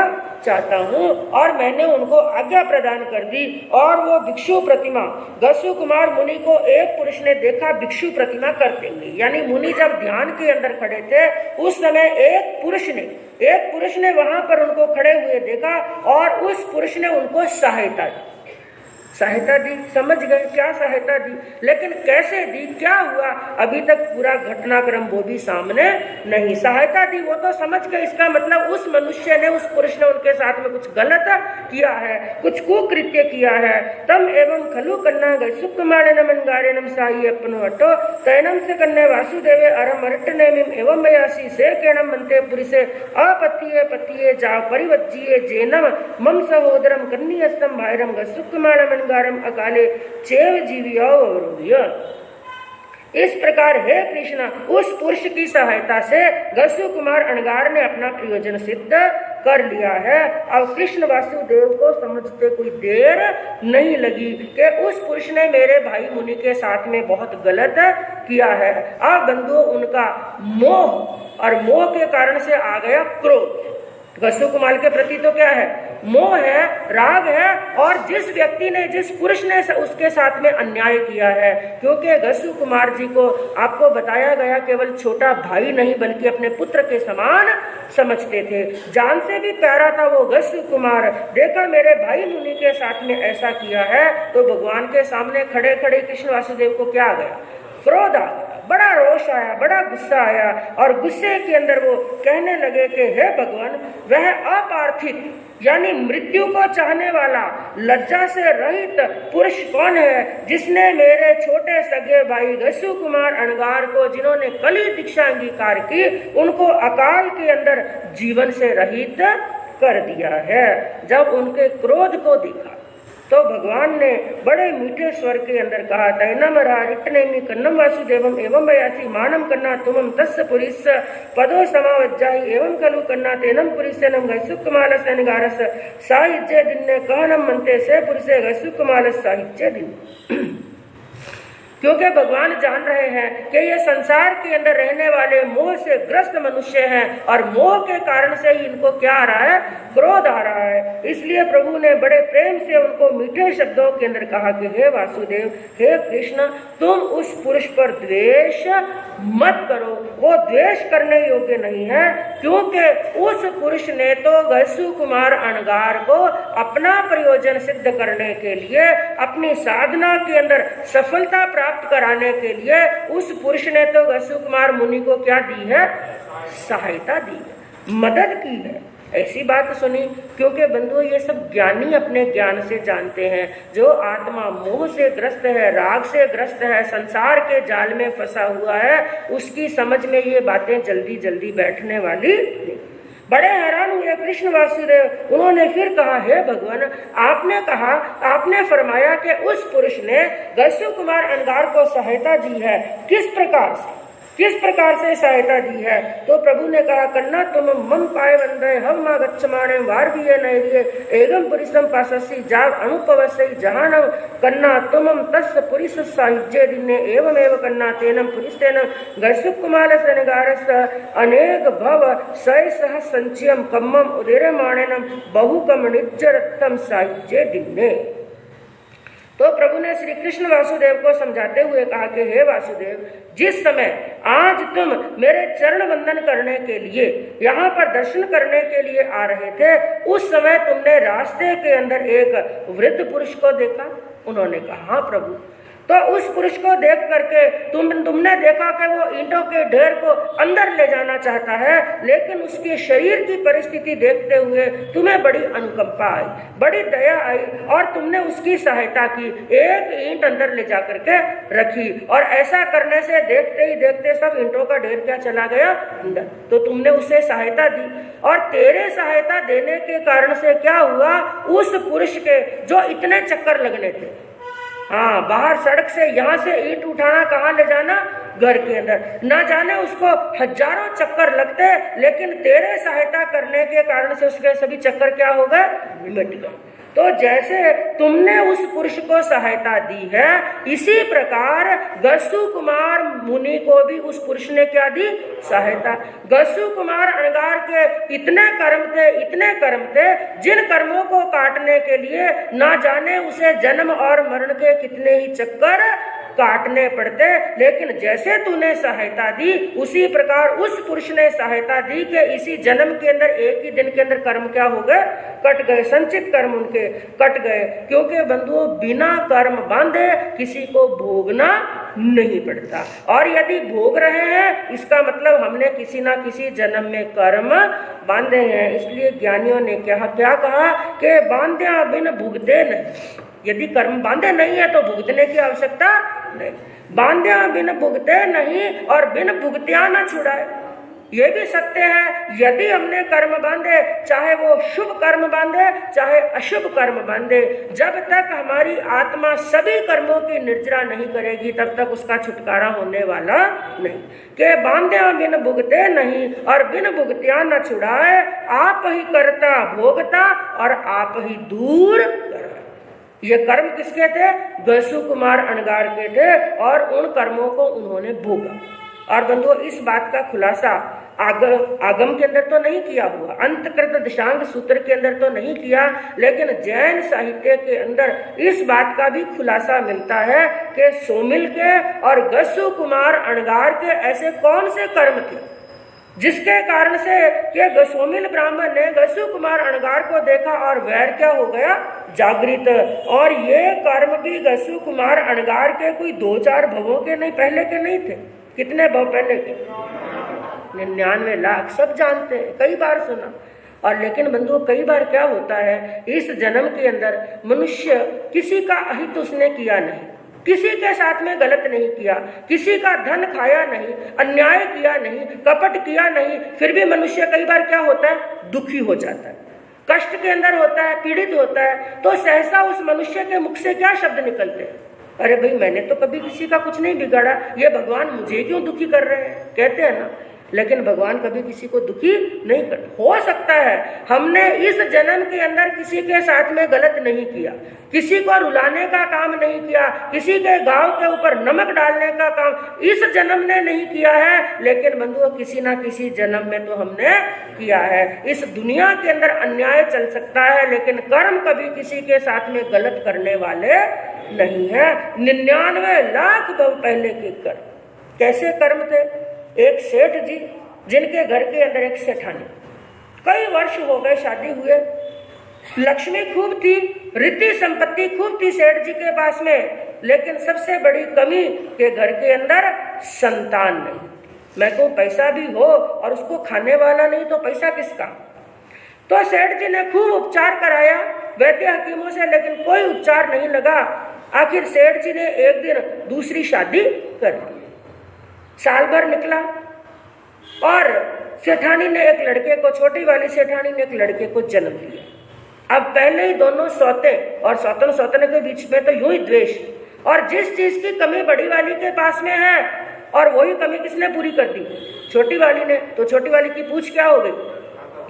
A: चाहता हूँ, और मैंने उनको आज्ञा प्रदान कर दी। और वो भिक्षु प्रतिमा गस्सु कुमार मुनि को एक पुरुष ने देखा भिक्षु प्रतिमा करते हुए, यानी मुनि जब ध्यान के अंदर खड़े थे उस समय एक पुरुष ने वहां पर उनको खड़े हुए देखा और उस पुरुष ने उनको सहायता दी। समझ गए क्या सहायता दी, लेकिन कैसे दी, क्या हुआ, अभी तक पूरा घटनाक्रम वो भी सामने नहीं। सहायता दी वो तो समझ गए, इसका मतलब उस मनुष्य ने, उस पुरुष ने उनके साथ में कुछ गलत किया है, कुछ कुकृत्य किया है। तम एवं खलु कन्ना गसुकुमारेणम अनगारेणम साई अपनो अटो तैनम से कन्ने वासुदेवे अरम अरटनेमिम एवं मयासी से केणम मनते पुरुषे अपत्ये पत्ये जा परिवज्जिये जेनम मम सहोदरम कन्नीयस्तम भाइरम गसुकुमारेणम अकाले चेव जीविया। इस प्रकार हे कृष्ण, उस पुरुष की सहायता से गस्सु कुमार अनगार ने अपना प्रयोजन सिद्ध कर लिया है। अब कृष्ण वासुदेव को समझते कोई देर नहीं लगी कि उस पुरुष ने मेरे भाई मुनि के साथ में बहुत गलत किया है। अब बंधुओं, उनका मोह, और मोह के कारण से आ गया क्रोध। गस्सु कुमार के प्रति तो क्या है, मोह है, राग है, और जिस व्यक्ति ने, जिस पुरुष ने उसके साथ में अन्याय किया है, क्योंकि गस्सु कुमार जी को आपको बताया गया केवल छोटा भाई नहीं बल्कि अपने पुत्र के समान समझते थे, जान से भी प्यारा था वो गस्सु कुमार। देखा मेरे भाई मुनि के साथ में ऐसा किया है तो भगवान के सामने खड़े खड़े कृष्ण वासुदेव को क्या आ गया, क्रोध आ गया, बड़ा रोष आया, बड़ा गुस्सा आया, और गुस्से के अंदर वो कहने लगे कि हे भगवान, वह अपार्थिव यानी मृत्यु को चाहने वाला लज्जा से रहित पुरुष कौन है जिसने मेरे छोटे सगे भाई गस्सु कुमार अनगार को, जिन्होंने कल ही दीक्षा अंगीकार की, उनको अकाल के अंदर जीवन से रहित कर दिया है। जब उनके क्रोध को देखा तो भगवान ने बड़े मीठे स्वर के अंदर कहा, तैनम अरारिटनेमि कन्नम वासुदेवम एवं वयासी मानम कन्ना तुमम तस्य पुरिस पदो समावज्जाहि एवं खलु कन्ना तेनम पुरिसेनम गसुकुमालस अनगारस साहिज्य दिन्ने कहनम मनते से पुरुषे गसुकुमालस साहिज्य दिन। क्योंकि भगवान जान रहे हैं कि ये संसार के अंदर रहने वाले मोह से ग्रस्त मनुष्य हैं, और मोह के कारण से ही इनको क्या आ रहा है, क्रोध आ रहा है। इसलिए प्रभु ने बड़े प्रेम से उनको मीठे शब्दों के अंदर कहा कि हे वासुदेव, हे कृष्ण, तुम उस पुरुष पर द्वेष मत करो, वो द्वेष करने योग्य नहीं है, क्योंकि उस पुरुष ने तो गस्सु कुमार अनगार को अपना प्रयोजन सिद्ध करने के लिए, अपनी साधना के अंदर सफलता प्राप्त कराने के लिए, उस पुरुष ने तो गस्सु कुमार मुनि को क्या दी है, सहायता दी है, मदद की है। ऐसी बात सुनी, क्योंकि बंधुओं ये सब ज्ञानी अपने ज्ञान से जानते हैं। जो आत्मा मोह से ग्रस्त है, राग से ग्रस्त है, संसार के जाल में फंसा हुआ है, उसकी समझ में ये बातें जल्दी जल्दी बैठने वाली नहीं। बड़े हैरान हुए कृष्ण वासुदेव। उन्होंने फिर कहा, हे भगवान, आपने कहा, आपने फरमाया कि उस पुरुष ने गस्सु कुमार अनगार को सहायता दी है, किस प्रकार से सहायता दी है? तो प्रभु ने कहा, कन्ना तुम मम पाए वंदे हम मा गच्छमाणे वार भी नैरिये एगम पुरुषम पाससी जाग अनुपवसई जहानम कन्ना तुमम तस्य पुरुष साहिज्य दिने एवमेव कन्ना तेनम पुरुषेन गस्सु कुमारस अनगारस अनेक भव सय सह संचयम कम्मम उदीरमाणेनम बहुकम निज्जरत्तम साहिज्य दिने। तो प्रभु ने श्री कृष्ण वासुदेव को समझाते हुए कहा कि हे वासुदेव, जिस समय आज तुम मेरे चरण वंदन करने के लिए, यहाँ पर दर्शन करने के लिए आ रहे थे, उस समय तुमने रास्ते के अंदर एक वृद्ध पुरुष को देखा। उन्होंने कहा, हाँ प्रभु। तो उस पुरुष को देख करके तुमने देखा कि वो ईंटों के ढेर को अंदर ले जाना चाहता है, लेकिन उसके शरीर की परिस्थिति देखते हुए तुम्हें बड़ी अनुकंपा आई, बड़ी दया आई और तुमने उसकी सहायता की, एक ईंट अंदर ले जा करके रखी। और ऐसा करने से देखते ही देखते सब ईंटों का ढेर क्या चला गया अंदर। तो तुमने उसे सहायता दी और तेरे सहायता देने के कारण से क्या हुआ, उस पुरुष के जो इतने चक्कर लगने थे, हाँ, बाहर सड़क से यहाँ से ईंट उठाना, कहाँ ले जाना, घर के अंदर, ना जाने उसको हजारों चक्कर लगते, लेकिन तेरे सहायता करने के कारण से उसके सभी चक्कर क्या हो गए, मिट गए। तो जैसे तुमने उस पुरुष को सहायता दी है, इसी प्रकार गस्सु कुमार मुनि को भी उस पुरुष ने क्या दी, सहायता। गस्सु कुमार अणगार के इतने कर्म थे जिन कर्मों को काटने के लिए ना जाने उसे जन्म और मरण के कितने ही चक्कर काटने पड़ते, लेकिन जैसे तूने सहायता दी उसी प्रकार उस पुरुष ने सहायता दी कि इसी जन्म के अंदर एक ही दिन के अंदर कर्म क्या हो गए, कट गए, संचित कर्म उनके कट गए। क्योंकि बंधुओं, बिना कर्म बांधे किसी को भोगना नहीं पड़ता, और यदि भोग रहे हैं इसका मतलब हमने किसी ना किसी जन्म में कर्म बांधे हैं। इसलिए ज्ञानियों ने क्या कहा कि बांध्या बिन भुगते नहीं। यदि कर्म बांधे नहीं है तो भुगतने की आवश्यकता नहीं। बांध्या बिन भुगते नहीं और बिन भुगत्या न छुड़ाए। ये भी सत्य है, यदि हमने कर्म बांधे, चाहे वो शुभ कर्म बांधे चाहे अशुभ कर्म बांधे, जब तक हमारी आत्मा सभी कर्मों की निर्जरा नहीं करेगी तब तक उसका छुटकारा होने वाला नहीं। के बांध्या बिन भुगते नहीं और बिन भुगत्या न छुड़ाए, आप ही करता भोगता और आप ही दूर करा। ये कर्म किसके थे, गस्सु कुमार अणगार के थे, और उन कर्मों को उन्होंने भोगा। और बंधुओं, इस बात का खुलासा आगम के अंदर तो नहीं किया हुआ, अंतकृत दशांग सूत्र के अंदर तो नहीं किया, लेकिन जैन साहित्य के अंदर इस बात का भी खुलासा मिलता है कि सोमिल के और गस्सु कुमार अणगार के ऐसे कौन से कर्म थे जिसके कारण से कि गोस्वामी ब्राह्मण ने गस्सु कुमार अणगार को देखा और वैर क्या हो गया, जागृत। और ये कर्म भी गस्सु कुमार अणगार के कोई 2-4 भवों के नहीं, पहले के नहीं थे। कितने भव पहले के? 99 लाख, सब जानते हैं, कई बार सुना। और लेकिन बंधुओं, कई बार क्या होता है, इस जन्म के अंदर मनुष्य किसी का अहित उसने किया नहीं, किसी के साथ में गलत नहीं किया, किसी का धन खाया नहीं, अन्याय किया नहीं, कपट किया नहीं, फिर भी मनुष्य कई बार क्या होता है, दुखी हो जाता है, कष्ट के अंदर होता है, पीड़ित होता है। तो सहसा उस मनुष्य के मुख से क्या शब्द निकलते हैं, अरे भाई मैंने तो कभी किसी का कुछ नहीं बिगाड़ा, ये भगवान मुझे क्यों दुखी कर रहे हैं, कहते हैं ना। लेकिन भगवान कभी किसी को दुखी नहीं करते। हो सकता है हमने इस जन्म के अंदर किसी के साथ में गलत नहीं किया, किसी को रुलाने का काम नहीं किया, किसी के गांव के ऊपर नमक डालने का काम इस जन्म ने नहीं किया है, लेकिन बंधुओं किसी ना किसी जन्म में तो हमने किया है। इस दुनिया के अंदर अन्याय चल सकता है, लेकिन कर्म कभी किसी के साथ में गलत करने वाले नहीं है। 99 लाख पहले के कर्म, कैसे कर्म थे? एक सेठ जी जिनके घर के अंदर एक सेठानी, कई वर्ष हो गए शादी हुए, लक्ष्मी खूब थी, रिद्धि संपत्ति खूब थी सेठ जी के पास में, लेकिन सबसे बड़ी कमी के घर के अंदर संतान नहीं। मैं कहूँ पैसा भी हो और उसको खाने वाला नहीं तो पैसा किसका। तो सेठ जी ने खूब उपचार कराया वैद्य हकीमों से, लेकिन कोई उपचार नहीं लगा। आखिर सेठ जी ने एक दिन दूसरी शादी कर दी। साल भर निकला और सेठानी ने एक लड़के को, छोटी वाली सेठानी ने एक लड़के को जन्म दिया। अब पहले ही दोनों सौते, और सौतन सौतने के बीच में तो यूं ही द्वेष, और जिस चीज की कमी बड़ी वाली के पास में है और वही कमी किसने पूरी कर दी, छोटी वाली ने। तो छोटी वाली की पूछ क्या हो गई,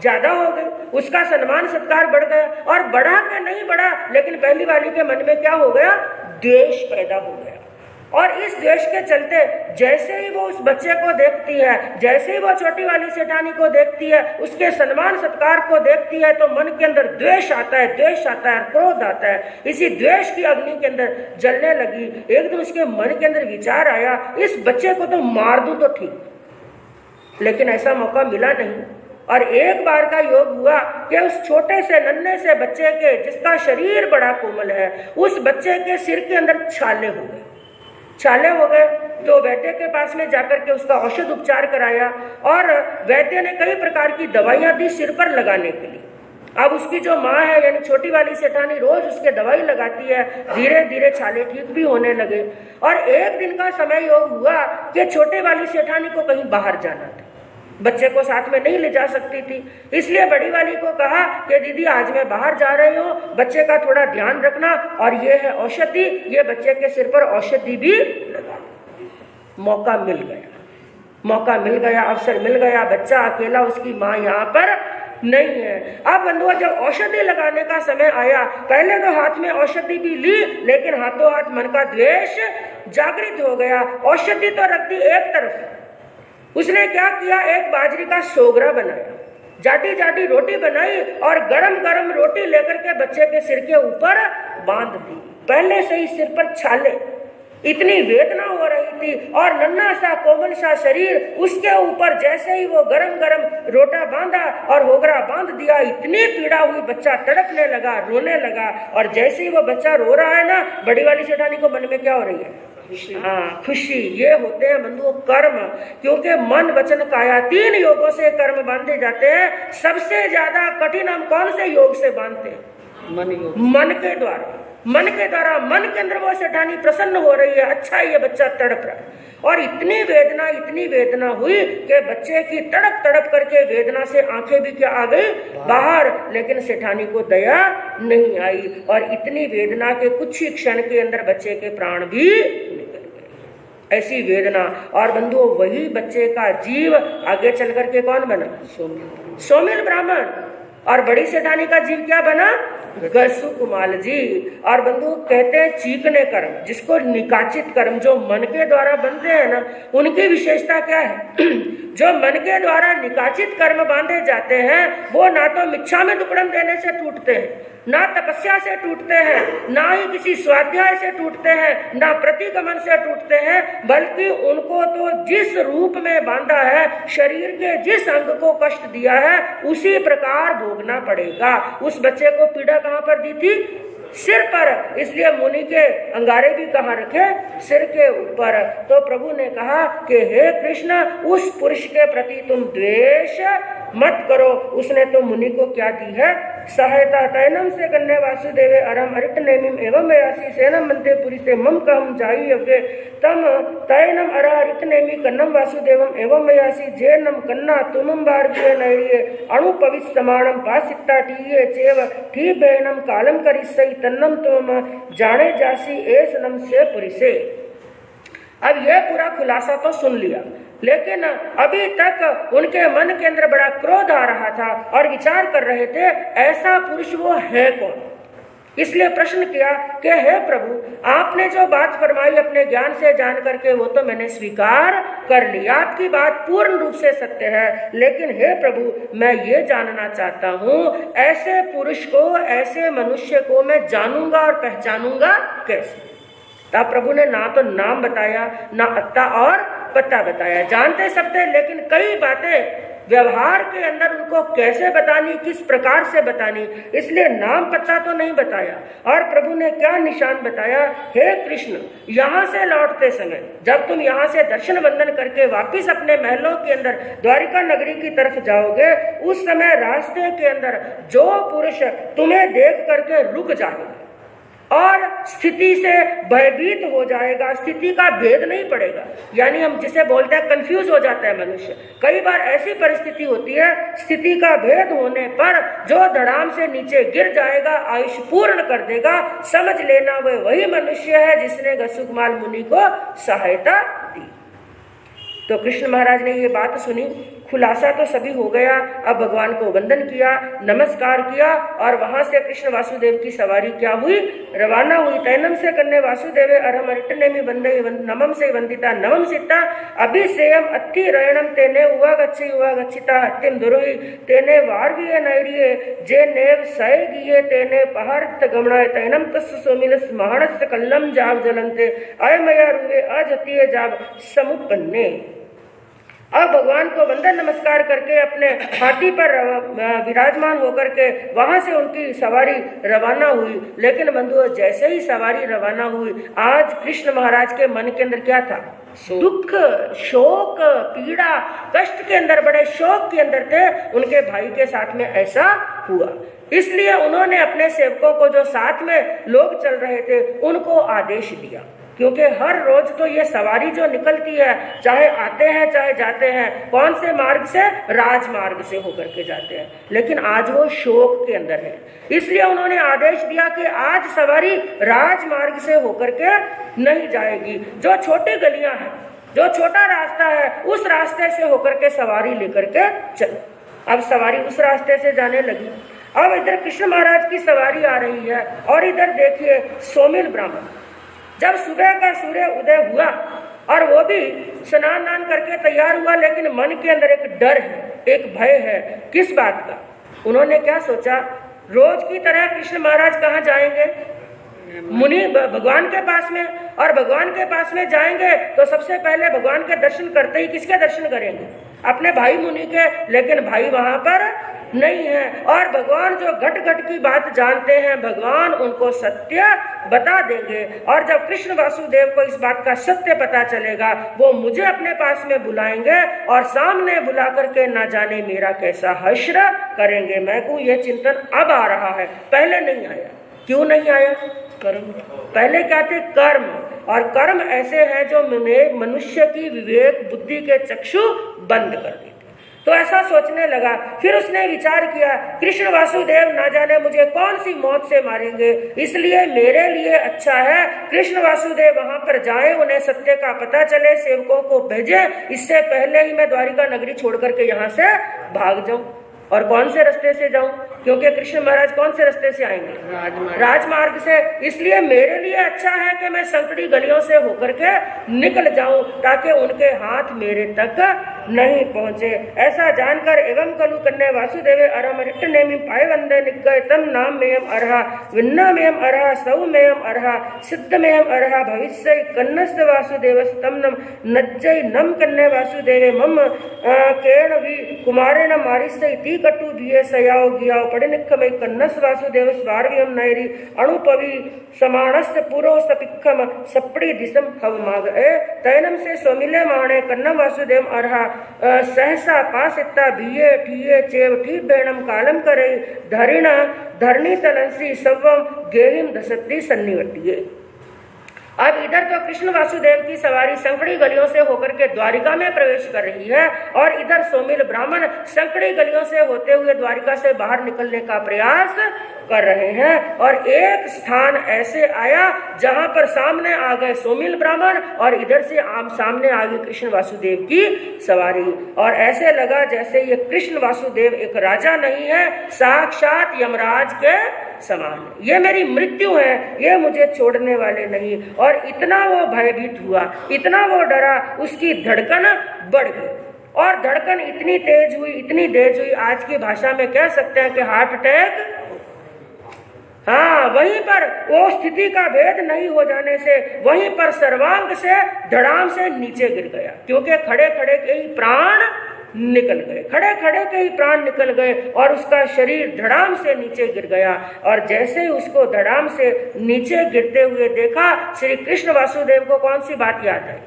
A: ज्यादा हो गई, उसका सम्मान सत्कार बढ़ गया, और बढ़ा के नहीं बढ़ा, लेकिन पहली वाली के मन में क्या हो गया, द्वेष पैदा हो गया। और इस द्वेष के चलते जैसे ही वो उस बच्चे को देखती है, जैसे ही वो छोटी वाली सेठानी को देखती है, उसके सम्मान सत्कार को देखती है, तो मन के अंदर द्वेष आता है, द्वेष आता है, क्रोध आता है। इसी द्वेष की अग्नि के अंदर जलने लगी। एक दिन उसके मन के अंदर विचार आया, इस बच्चे को तो मार दूं तो ठीक, लेकिन ऐसा मौका मिला नहीं। और एक बार का योग हुआ कि उस छोटे से नन्हे से बच्चे के, जिसका शरीर बड़ा कोमल है, उस बच्चे के सिर के अंदर छाले हो गए। छाले हो गए तो वैद्य के पास में जाकर के उसका औषध उपचार कराया और वैद्य ने कई प्रकार की दवाइयां दी सिर पर लगाने के लिए। अब उसकी जो माँ है यानी छोटी वाली सेठानी रोज उसके दवाई लगाती है, धीरे धीरे छाले ठीक भी होने लगे। और एक दिन का समय योग हुआ कि छोटे वाली सेठानी को कहीं बाहर जाना था, बच्चे को साथ में नहीं ले जा सकती थी, इसलिए बड़ी वाली को कहा कि दीदी आज मैं बाहर जा रही हूँ, बच्चे का थोड़ा ध्यान रखना, और ये है औषधि, ये बच्चे के सिर पर औषधि भी लगा। मौका मिल गया, अवसर मिल गया, बच्चा अकेला, उसकी माँ यहाँ पर नहीं है। अब बंधुओं जब औषधि लगाने का समय आया, पहले तो हाथ में औषधि भी ली, लेकिन हाथों हाथ मन का द्वेष जागृत हो गया। औषधि तो रख दी एक तरफ, उसने क्या किया, एक बाजरी का सोगरा बनाया, जाटी जाटी रोटी बनाई और गरम गरम रोटी लेकर के बच्चे के सिर के ऊपर बांध दी। पहले से ही सिर पर छाले, इतनी वेदना हो रही थी और नन्हा सा कोमल सा शरीर, उसके ऊपर जैसे ही वो गरम गरम रोटा बांधा और होगरा बांध दिया, इतनी पीड़ा हुई, बच्चा तड़पने लगा, रोने लगा। और जैसे ही वो बच्चा रो रहा है ना, बड़ी वाली सेठानी को मन में क्या हो रही है, हाँ, खुशी। ये होते हैं बंधुओं कर्म, क्योंकि मन वचन काया 3 योगों से कर्म बांधे जाते हैं। सबसे ज्यादा कठिन हम कौन से योग से बांधते हैं, मन के द्वारा। मन के द्वारा, मन के अंदर वो सेठानी प्रसन्न हो रही है, अच्छा ये बच्चा तड़प रहा है, और इतनी वेदना हुई कि बच्चे की तड़प तड़प करके वेदना से आंखें भी क्या आ गई बाहर, लेकिन सेठानी को दया नहीं आई और इतनी वेदना के कुछ ही क्षण के अंदर बच्चे के प्राण भी निकल गए। ऐसी वेदना, और बंधुओं वही बच्चे का जीव आगे चल करके कौन बना, सोमिल ब्राह्मण, और बड़ी सेठानी का जीव क्या बना, गसुकुमाल जी। और बंधु कहते हैं चीकने कर्म, जिसको निकाचित कर्म जो मन के द्वारा बनते हैं ना, उनकी विशेषता क्या है जो मन के द्वारा निकाचित कर्म बांधे जाते हैं, वो ना तो मिच्छा में दुक्कड़म देने से टूटते हैं, ना तपस्या से टूटते हैं, ना ही किसी स्वाध्याय से टूटते हैं, ना प्रतिगमन से टूटते हैं, बल्कि उनको तो जिस रूप में बांधा है, शरीर के जिस अंग को कष्ट दिया है, उसी प्रकार भोगना पड़ेगा। उस बच्चे को पीड़ा कहाँ पर दी थी, सिर पर, इसलिए मुनि के अंगारे भी कहाँ रखे, सिर के ऊपर। तो प्रभु ने कहा कि हे कृष्ण, उस पुरुष के प्रति तुम द्वेष मत करो। उसने तो मुनि को क्या दी है, सहायता। तैनम से कन्ने वासुदेवे अरम अरिट नेमिम एवं वयासी सेनम मंते पुरी से मम कहम जाई अव्य तम तैनम अरा अरिट नेमि कन्नम वासुदेवम एवं वयासी जेनम कन्ना तुमम बार्गिये नैरिये अणु पवित समाणम पासिता टीये चेव ठी बेनम कालम करिसई तन्नम तुम जाने जासी एसनम से पुरी से। अब ये पूरा खुलासा तो सुन लिया, लेकिन अभी तक उनके मन के अंदर बड़ा क्रोध आ रहा था और विचार कर रहे थे ऐसा पुरुष वो है कौन। इसलिए प्रश्न किया कि हे प्रभु, आपने जो बात फरमाई अपने ज्ञान से जान करके, वो तो मैंने स्वीकार कर ली, आपकी बात पूर्ण रूप से सत्य है, लेकिन हे प्रभु, मैं ये जानना चाहता हूँ ऐसे पुरुष को, ऐसे मनुष्य को मैं जानूंगा और पहचानूंगा कैसे। तब प्रभु ने ना तो नाम बताया, ना अत्ता और पता बताया। जानते सब थे, लेकिन कई बातें व्यवहार के अंदर उनको कैसे बतानी, किस प्रकार से बतानी, इसलिए नाम पता तो नहीं बताया। और प्रभु ने क्या निशान बताया, हे कृष्ण, यहाँ से लौटते समय, जब तुम यहाँ से दर्शन वंदन करके वापिस अपने महलों के अंदर द्वारिका नगरी की तरफ जाओगे, उस समय रास्ते के अंदर जो पुरुष तुम्हें देख करके रुक जाएगा और स्थिति से भयभीत हो जाएगा, स्थिति का भेद नहीं पड़ेगा, यानी हम जिसे बोलते हैं कंफ्यूज हो जाता है मनुष्य। कई बार ऐसी परिस्थिति होती है, स्थिति का भेद होने पर जो धड़ाम से नीचे गिर जाएगा, आयुष पूर्ण कर देगा, समझ लेना वह वही मनुष्य है जिसने गसुकमाल मुनि को सहायता दी। तो कृष्ण महाराज ने ये बात सुनी, खुलासा तो सभी हो गया। अब भगवान को वंदन किया, नमस्कार किया, और वहां से कृष्ण वासुदेव की सवारी क्या हुई, रवाना हुई। तैनम से कन्ने वासुदेवे अरहम अरिटने में वंदे नमम से वंदिता नमम सीता अभिसेयम अत्ति रयणम तेने उवा गच्छिता हत्यम दुरोहि तेने वार्विये नैरिये जे नेव सय गिये तेने पहारत गमणाय तैनम तस्य सोमिनस महानस कल्लम जाव जलंते अयमया रुवे अजतिये जाव समुपन्ने। अब भगवान को वंदन नमस्कार करके अपने हाथी पर विराजमान होकर के वहां से उनकी सवारी रवाना हुई। लेकिन बंधुओं, जैसे ही सवारी रवाना हुई, आज कृष्ण महाराज के मन के अंदर क्या था? दुख, शोक, पीड़ा, कष्ट के अंदर, बड़े शोक के अंदर थे। उनके भाई के साथ में ऐसा हुआ, इसलिए उन्होंने अपने सेवकों को, जो साथ में लोग चल रहे थे, उनको आदेश दिया। क्योंकि हर रोज तो ये सवारी जो निकलती है, चाहे आते हैं चाहे जाते हैं, कौन से मार्ग से? राजमार्ग से होकर के जाते हैं। लेकिन आज वो शोक के अंदर है, इसलिए उन्होंने आदेश दिया कि आज सवारी राजमार्ग से होकर के नहीं जाएगी। जो छोटी गलियां हैं, जो छोटा रास्ता है, उस रास्ते से होकर के सवारी लेकर के चलो। अब सवारी उस रास्ते से जाने लगी। अब इधर कृष्ण महाराज की सवारी आ रही है और इधर देखिए सोमिल ब्राह्मण जब सुबह का सूर्य उदय हुआ और वो भी स्नान नान करके तैयार हुआ, लेकिन मन के अंदर एक डर है, एक भय है। किस बात का? उन्होंने क्या सोचा, रोज की तरह कृष्ण महाराज कहाँ जाएंगे? मुनि भगवान के पास में, और भगवान के पास में जाएंगे तो सबसे पहले भगवान के दर्शन करते ही किसके दर्शन करेंगे? अपने भाई मुनि के। लेकिन भाई वहां पर नहीं है, और भगवान जो घट घट की बात जानते हैं, भगवान उनको सत्य बता देंगे। और जब कृष्ण वासुदेव को इस बात का सत्य पता चलेगा, वो मुझे अपने पास में बुलाएंगे और सामने बुला करके ना जाने मेरा कैसा हश्र करेंगे। मैं को ये चिंतन अब आ रहा है, पहले नहीं आया। क्यों नहीं आया? कर्म। पहले क्या थे? कर्म। और कर्म ऐसे हैं जो मनुष्य की विवेक बुद्धि के चक्षु बंद कर देते। तो ऐसा सोचने लगा। फिर उसने विचार किया, कृष्ण वासुदेव ना जाने मुझे कौन सी मौत से मारेंगे, इसलिए मेरे लिए अच्छा है कृष्ण वासुदेव वहां पर जाएं, उन्हें सत्य का पता चले, सेवकों को भेजे, इससे पहले ही मैं द्वारिका नगरी छोड़ करके यहाँ से भाग जाऊं। और कौन से रास्ते से जाऊं? क्योंकि कृष्ण महाराज कौन से रास्ते से आएंगे? राजमार्ग से। इसलिए मेरे लिए अच्छा है कि मैं संकड़ी गलियों से होकर के निकल जाऊं, ताकि उनके हाथ मेरे तक नहीं पहुंचे। ऐसा जानकर एवं कलु कन्या वासुदेव अरम रिट नेमि पाए वंदे निगय तम नाम मेयम अरहा विन्ना मेयम अरहा सौ मेयम अरहा सिद्ध मेयम अरहा भविष्य कन्नस्त वासुदेव स्तम नम नज्जय नम कन्या वासुदेव मम केण वि कुमारे न मारिस्य इति कटु दिए सयाओ गियाओ पड़े निखमय कन्नस वासुदेव स्वारव्यम नैरी अणुपवि समानस्य पुरो सपिक्खम सपड़ी दिसम हव माग ए तैनम से सोमिले माणे कन्नम वासुदेव अरहा सहसा पासिता भिये ठिये चेव ठी बेणम कालम करे धरिणा धरणी तलंसी सवम गेहिम दसती सन्निवटिये। अब इधर तो कृष्ण वासुदेव की सवारी संकड़ी गलियों से होकर के द्वारिका में प्रवेश कर रही है, और इधर सोमिल ब्राह्मण संकड़ी गलियों से होते हुए द्वारिका से बाहर निकलने का प्रयास कर रहे हैं। और एक स्थान ऐसे आया जहां पर सामने आ गए सोमिल ब्राह्मण, और इधर से सामने आ गई कृष्ण वासुदेव की सवारी। और ऐसे लगा जैसे ये कृष्ण वासुदेव एक राजा नहीं है, साक्षात यमराज के समान। ये मेरी मृत्यु है, ये मुझे छोड़ने वाले नहीं। और इतना वो भयभीत हुआ, इतना वो डरा, उसकी धड़कन बढ़ गई। और धड़कन इतनी तेज हुई, इतनी तेज हुई, आज की भाषा में कह सकते हैं कि हार्ट अटैक। हाँ, वहीं पर वो स्थिति का भेद नहीं हो जाने से वहीं पर सर्वांग से धड़ाम से नीचे गिर गया, क्योंकि खड़े खड़े के ही प्राण निकल गए, खड़े खड़े के ही प्राण निकल गए, और उसका शरीर धड़ाम से नीचे गिर गया। और जैसे ही उसको धड़ाम से नीचे गिरते हुए देखा, श्री कृष्ण वासुदेव को कौन सी बात याद आई?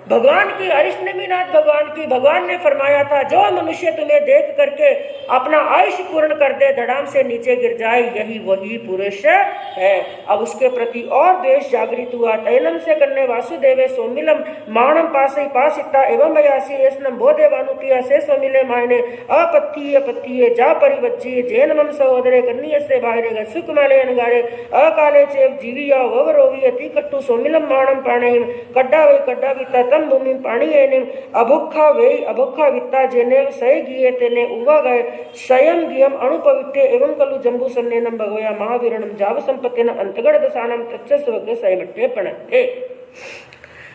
A: भगवान की, अरिष्टनेमिनाथ भगवान की। भगवान ने फरमाया था, जो मनुष्य तुम्हें देख करके अपना आयुष्य पूर्ण कर दे, धड़ाम से नीचे गिर जाए, यही वही पुरुष है। अब उसके प्रति और द्वेष जागृत हुआ। तैलम से कन्ने वासुदेवे सोमिलम माणम पासे पासिता एवं मयासी एस्नम बोधेवानुतिया से सोमिले मायने अपत्तीय जा परिवज्जी जैन मम सहोदरे कन्नीय से बाहरे सुखमाले अनगारे अकाले चेव जीविया ववरोवी अति कट्टु सोमिलम माणम पाणेहिम कड्डा वे कड्डा विता भूमि पाणी एने अभुखा वे अभुखा वित्ता जेने सय गिये तेने उवा गए स्वयं गियम अणुपवित्ते एवं कलु जंबू सन्नेनम भगवया महावीरणम जाव संपत्तिन अंतगढ़ दसानम तच्चस वग्ने सयमट्टे पणते।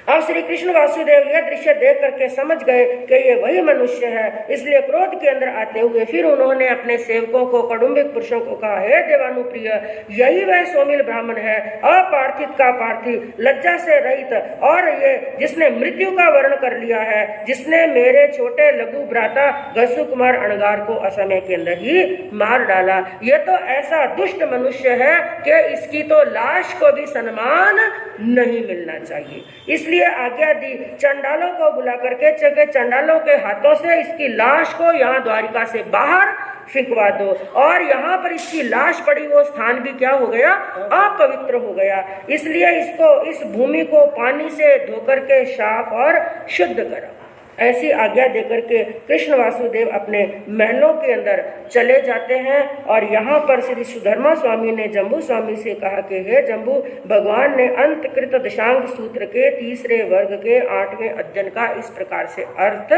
A: अब श्री कृष्ण वासुदेव यह दृश्य देख करके समझ गए कि ये वही मनुष्य है, इसलिए क्रोध के अंदर आते हुए फिर उन्होंने अपने सेवकों को, कौटुंबिक पुरुषों को कहा, हे देवानुप्रिय, यही वह सौमिल ब्राह्मण है, अपार्थिव का पार्थिव, लज्जा से रहित, और ये जिसने मृत्यु का वर्ण कर लिया है, जिसने मेरे छोटे लघु भ्राता घसु कुमार अणगार को असमय के अंदर ही मार डाला। ये तो ऐसा दुष्ट मनुष्य है कि इसकी तो लाश को भी सम्मान नहीं मिलना चाहिए। इसलिए आज्ञा दी, चंडालों को बुला करके चंडालों के हाथों से इसकी लाश को यहाँ द्वारिका से बाहर फेंकवा दो, और यहाँ पर इसकी लाश पड़ी वो स्थान भी क्या हो गया, अपवित्र हो गया। इसलिए इसको, इस भूमि को पानी से धोकर के साफ और शुद्ध करो। ऐसी आज्ञा देकर के कृष्ण वासुदेव अपने महलों के अंदर चले जाते हैं। और यहाँ पर श्री सुधर्मा स्वामी ने जम्बू स्वामी से कहा कि हे जम्बू, भगवान ने अंतकृत दशांग सूत्र के तीसरे वर्ग के 8वें अध्ययन का इस प्रकार से अर्थ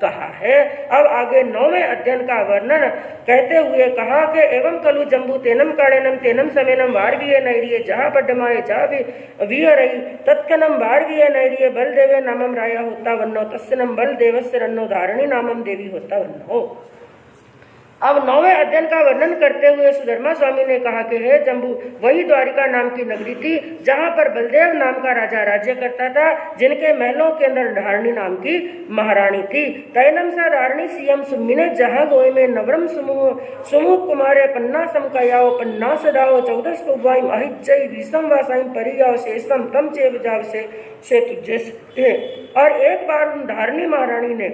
A: कहा है। अब आगे 9वें अध्ययन का वर्णन कहते हुए कहा कि एवं कलु जम्बू तेनम काणेनम तेनम समेनम वारवीय नैरिय जहा पड्डमाए जा विहरई तत्कनम वारवीय नैरिय बलदेवे नामम राया होता वन्नो तस्सनम बल देवस्य रन्नो धारणी नामम देवी होता वन्नो। अब 9वें अध्ययन का वर्णन करते हुए सुधर्मा स्वामी ने कहा कि हे जम्बू, वही द्वारिका नाम की नगरी थी जहाँ पर बलदेव नाम का राजा राज्य करता था, जिनके महलों के अंदर धारणी नाम की महारानी थी। तैनम सा धारणी सीएम सुमिने जहाँ गोय में नवरम सुमुख कुमारे पन्ना समकायाओ पन्ना सदाओ 14 कुबाइम अहिजय विषम वासाइम परियाओ शेषम तम चेव जाव से तुझे। और एक बार उन धारणी महारानी ने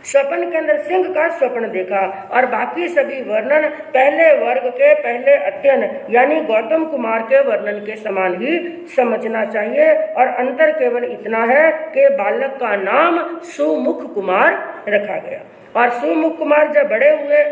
A: स्वप्न के अंदर सिंह का स्वप्न देखा, और बाकी सभी वर्णन पहले वर्ग के पहले अध्ययन यानी गौतम कुमार के वर्णन के समान ही समझना चाहिए। और अंतर केवल इतना है कि बालक का नाम सुमुख कुमार रखा गया। और सुमुख कुमार जब बड़े हुए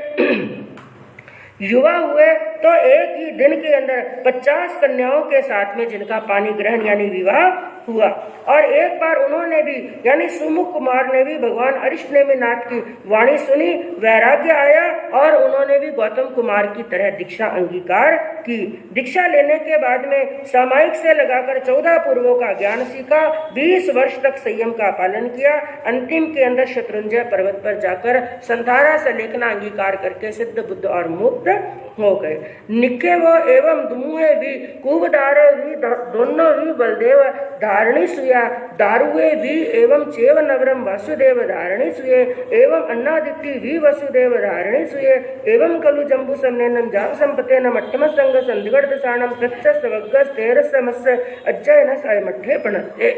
A: युवा हुए तो एक ही दिन के अंदर 50 कन्याओं के साथ में जिनका पानी ग्रहण यानी विवाह हुआ। और एक बार उन्होंने भी यानी सुमुख कुमार ने भी भगवान अरिष्टनेमिनाथ की वाणी सुनी, वैराग्य आया, और उन्होंने भी गौतम कुमार की तरह दीक्षा अंगीकार की। दीक्षा लेने के बाद में सामायिक से लगाकर 14 पूर्वों का ज्ञान सीखा, 20 वर्ष तक संयम का पालन किया। अंतिम के अंदर शत्रुंजय पर्वत पर जाकर संधारा से लेखना अंगीकार करके सिद्ध बुद्ध और मुक्त हो गए। निके वो एवं दुमुहे भी कुबदारे भी दोनों भी बलदेव धारणी सुया दारुए भी एवं चेव नगरम वसुदेव धारणी सुये एवं अन्नादित्य भी वसुदेव धारणी सुये एवं कलु जम्बू समनेनम जाव संपते न मट्टम संग संधिगढ़ दसानम तच्च सवग्गस तेरस समस्य अज्जय न साय मट्ठे पणते।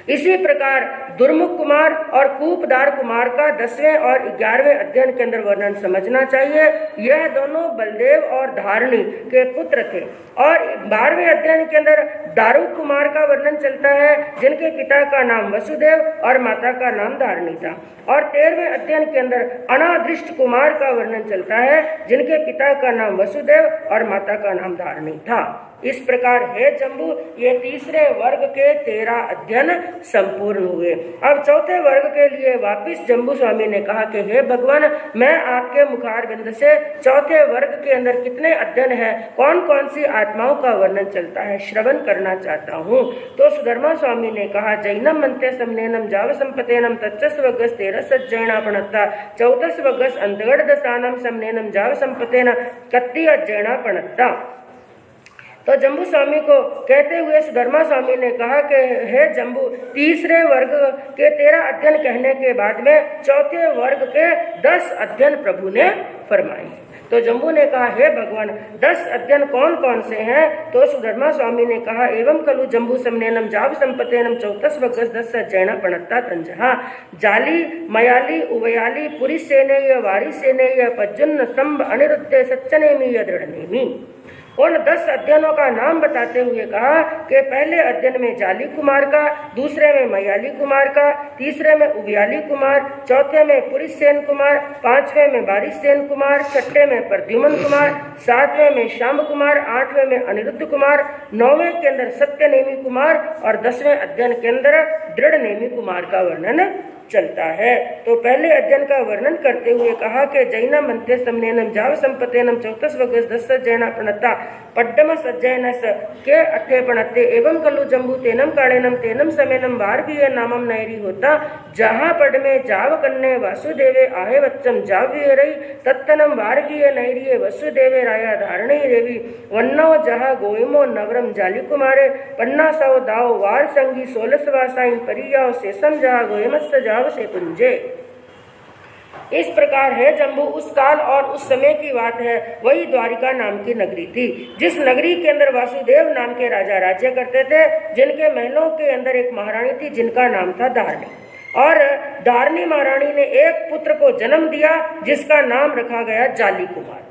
A: इसी प्रकार दुर्मुख कुमार और कूपदार कुमार का 10वें और 11वें अध्ययन के अंदर वर्णन समझना चाहिए। यह दोनों बलदेव और धारणी के पुत्र थे। और 12वें अध्ययन के अंदर दारुक कुमार का वर्णन चलता है, जिनके पिता का नाम वसुदेव और माता का नाम धारणी था। और 13वें अध्ययन के अंदर अनादृष्ट कुमार का वर्णन चलता है, जिनके पिता का नाम वसुदेव और माता का नाम धारणी था। इस प्रकार हे जम्बू, ये तीसरे वर्ग के 13 अध्ययन संपूर्ण हुए। अब चौथे वर्ग के लिए वापिस जम्बू स्वामी ने कहा कि हे भगवान, मैं आपके मुखारविंद से चौथे वर्ग के अंदर कितने अध्ययन है, कौन कौन सी आत्माओं का वर्णन चलता है, श्रवण करना चाहता हूँ। तो सुधर्मा स्वामी ने कहा, जैनम मंते समनेनम जाव संपतेनम तच्चस वगस 13 जैना पणत्ता 14 वगस अंतगढ़ दसानम समनेनम जाव संपतेन कत्ती अज्जैना पणत्ता। तो जम्बू स्वामी को कहते हुए सुधर्मा स्वामी ने कहा कि हे जम्बू, तीसरे वर्ग के 13 अध्ययन कहने के बाद में चौथे वर्ग के 10 अध्ययन प्रभु ने फरमाए। तो जम्बू ने कहा, हे भगवान, 10 अध्ययन कौन कौन से हैं? तो सुधर्मा स्वामी ने कहा, एवं कलु जम्बू समनेनम जाव संपतेनम 14 वगस 10 अज्जैना पणत्ता तंजहा जाली मयाली उवयाली पुरी सेनेय वारी सेनेय पज्जुन्न स्तंभ अनिरुद्ध सच्चनेमी दृढ़नेमी। उन 10 अध्ययनों का नाम बताते हुए कहा कि पहले अध्ययन में जाली कुमार का, दूसरे में मयाली कुमार का, तीसरे में उबियाली कुमार, चौथे में पुरिसेन कुमार, 5वें में बारिसेन कुमार, 6ठे में प्रद्युमन कुमार, 7वें में श्याम कुमार, 8वें में अनिरुद्ध कुमार, 9वें के अंदर सत्यनेमी कुमार और 10वें अध्ययन के अंदर दृढ़ नेमी कुमार का वर्णन चलता है। तो पहले अध्ययन का वर्णन करते हुए कहा कि जैना मंते समनेनम जाव संपतेनम 14 वगस 10 जैना प्रणता पड्डम सज्जयनस के अठे पणते एवं कलु जम्बू तेनम कालेनम तेनम समेनम वार्गीय नामम नैरी होता जहाँ पड में जाव कन्ने वासुदेवे आहे वच्चम जाव्य रही तत्तनम वार्गीय नैरिये वसुदेवे राया धारणी देवी वन्नो जहा गोयमो नवरम जाली कुमारे पन्ना सौ दाओ वार संगी 16 वासाइन परियाओ शेषम जहा गोयमस्त जाव से पुंजे। इस प्रकार है जम्बू उस काल और उस समय की बात है। वही द्वारिका नाम की नगरी थी, जिस नगरी के अंदर वासुदेव नाम के राजा राज्य करते थे, जिनके महलों के अंदर एक महारानी थी जिनका नाम था धारणी। और धारणी महारानी ने एक पुत्र को जन्म दिया जिसका नाम रखा गया जाली कुमार।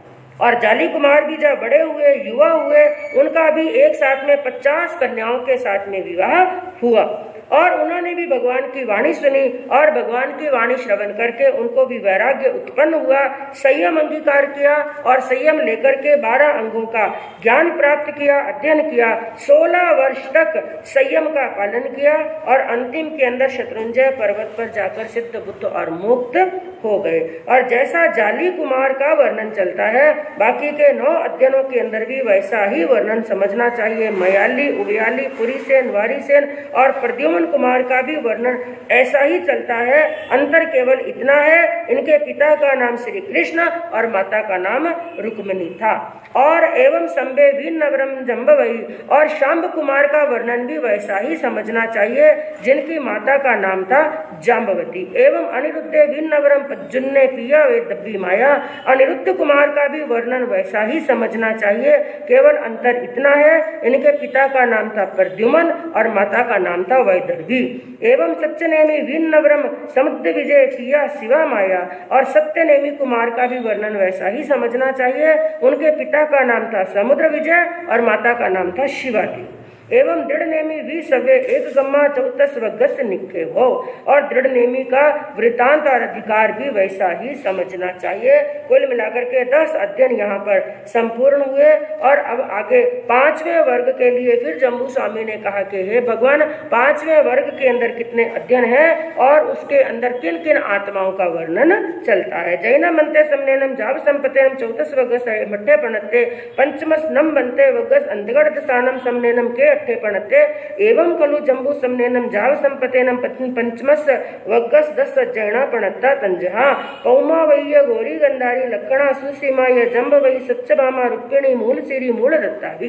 A: और जाली कुमार भी जब बड़े हुए, युवा हुए, उनका भी एक साथ में 50 कन्याओं के साथ में विवाह हुआ। और उन्होंने भी भगवान की वाणी सुनी और भगवान की वाणी श्रवण करके उनको भी वैराग्य उत्पन्न हुआ, संयम अंगीकार किया और संयम लेकर के 12 अंगों का ज्ञान प्राप्त किया, अध्ययन किया, 16 वर्ष तक संयम का पालन किया और अंतिम के अंदर शत्रुंजय पर्वत पर जाकर सिद्ध बुद्ध और मुक्त हो गए। और जैसा जाली कुमार का वर्णन चलता है, बाकी के 9 अध्ययनों के अंदर भी वैसा ही वर्णन समझना चाहिए। मयाली, उबयाली, पुरीसेन, वारीसेन और प्रद्युम्न कुमार का भी वर्णन ऐसा ही चलता है। अंतर केवल इतना है, इनके पिता का नाम श्री कृष्ण और माता का नाम रुक्मिणी था। और एवं संबे वीर नवरम जम्बवई और शाम्ब कुमार का वर्णन भी वैसा ही समझना चाहिए, जिनकी माता का नाम था जाम्बवती। एवं अनिरुद्धे वीर नवरम पज्जुन्ने पिया वे दब्बी माया, अनिरुद्ध कुमार का भी वर्णन वैसा ही समझना चाहिए। केवल अंतर इतना है, इनके पिता का नाम था प्रद्युम्न और माता का नाम था वैदर्भी। एवं सत्यनेमी वीर नवरम समुद्र विजय पिया शिवा माया, और सत्यनेमी कुमार का भी वर्णन वैसा ही समझना चाहिए। उनके पिता का नाम था समुद्र विजय और माता का नाम था शिवा थी। एवं दृढ़ नेमी वी सवे एक गम्मा 14 वगस निखे हो, और दृढ़ नेमी का वृतांत और अधिकार भी वैसा ही समझना चाहिए। कुल मिलाकर के 10 अध्ययन यहाँ पर संपूर्ण हुए। और अब आगे 5वें वर्ग के लिए फिर जम्बू स्वामी ने कहा कि हे भगवान, 5वें वर्ग के अंदर कितने अध्ययन हैं और उसके अंदर किन किन आत्माओं का वर्णन चलता है। जैना मंते समनेनम जाव संपते 14 वगस मठ्ठे पणते पंचमस नम बनते वगस अंधगढ़ दसानम समनेनम के अट्ठे पणते एवं कलु जम्बू समनेनम जाव संपतेनम पंचमस वगस 10 जैना पणता तंजहा पौमा वैय गौरी गंधारी लक्कणा सुसीमा ये जम्ब वही सच्चभामा रुक्मिणी मूल सिरी मूल दत्तावी।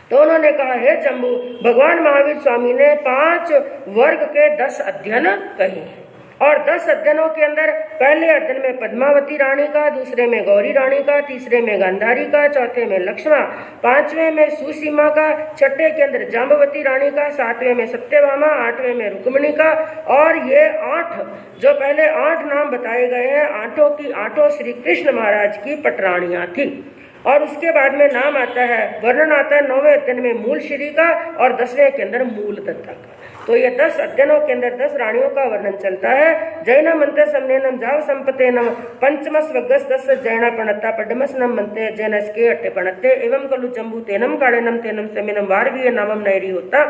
A: तो उन्होंने कहा, हे जम्बू, भगवान महावीर स्वामी ने 5 वर्ग के 10 अध्ययन कहे और 10 अध्ययनों के अंदर पहले अध्ययन में पद्मावती रानी का, दूसरे में गौरी रानी का, तीसरे में गांधारी का, चौथे में लक्ष्मण, 5वें में सुसीमा का, छठे के अंदर जाम्बवती रानी का, 7वें में सत्यभामा, 8वें में रुक्मिणी का। और ये 8 जो पहले 8 नाम बताए गए हैं, 8 की 8 श्री कृष्ण महाराज की पटरानियां थी। और उसके बाद में नाम आता है, वर्णन आता है 9वें अध्ययन में मूल श्री का और 10वें के अंदर मूल दत्ता का। तो ये 10 अध्ययनों के अंदर 10 रानियों का वर्णन चलता है। जैना मंत्र समनेनम जाव संपते नम पंचमस वगस 10 जैना पणता पड्डमस नम मंते जैनस के अट्ठे पणते एवं कलु जम्बू तेनम कालेनम तेनम समेनम वारवीय नामम नैरी होता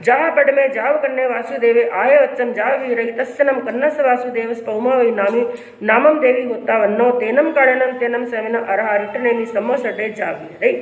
A: जहा पड में जाव कन्ने वासुदेवे आये वच्चम जाव वीरई तस्सनम कन्नस वासुदेव पौमा वही नामम देवी होता वन्नो तेनम कालेनम तेनम समेनम अरहा रिटनेमी समो सडे जाव वीरई।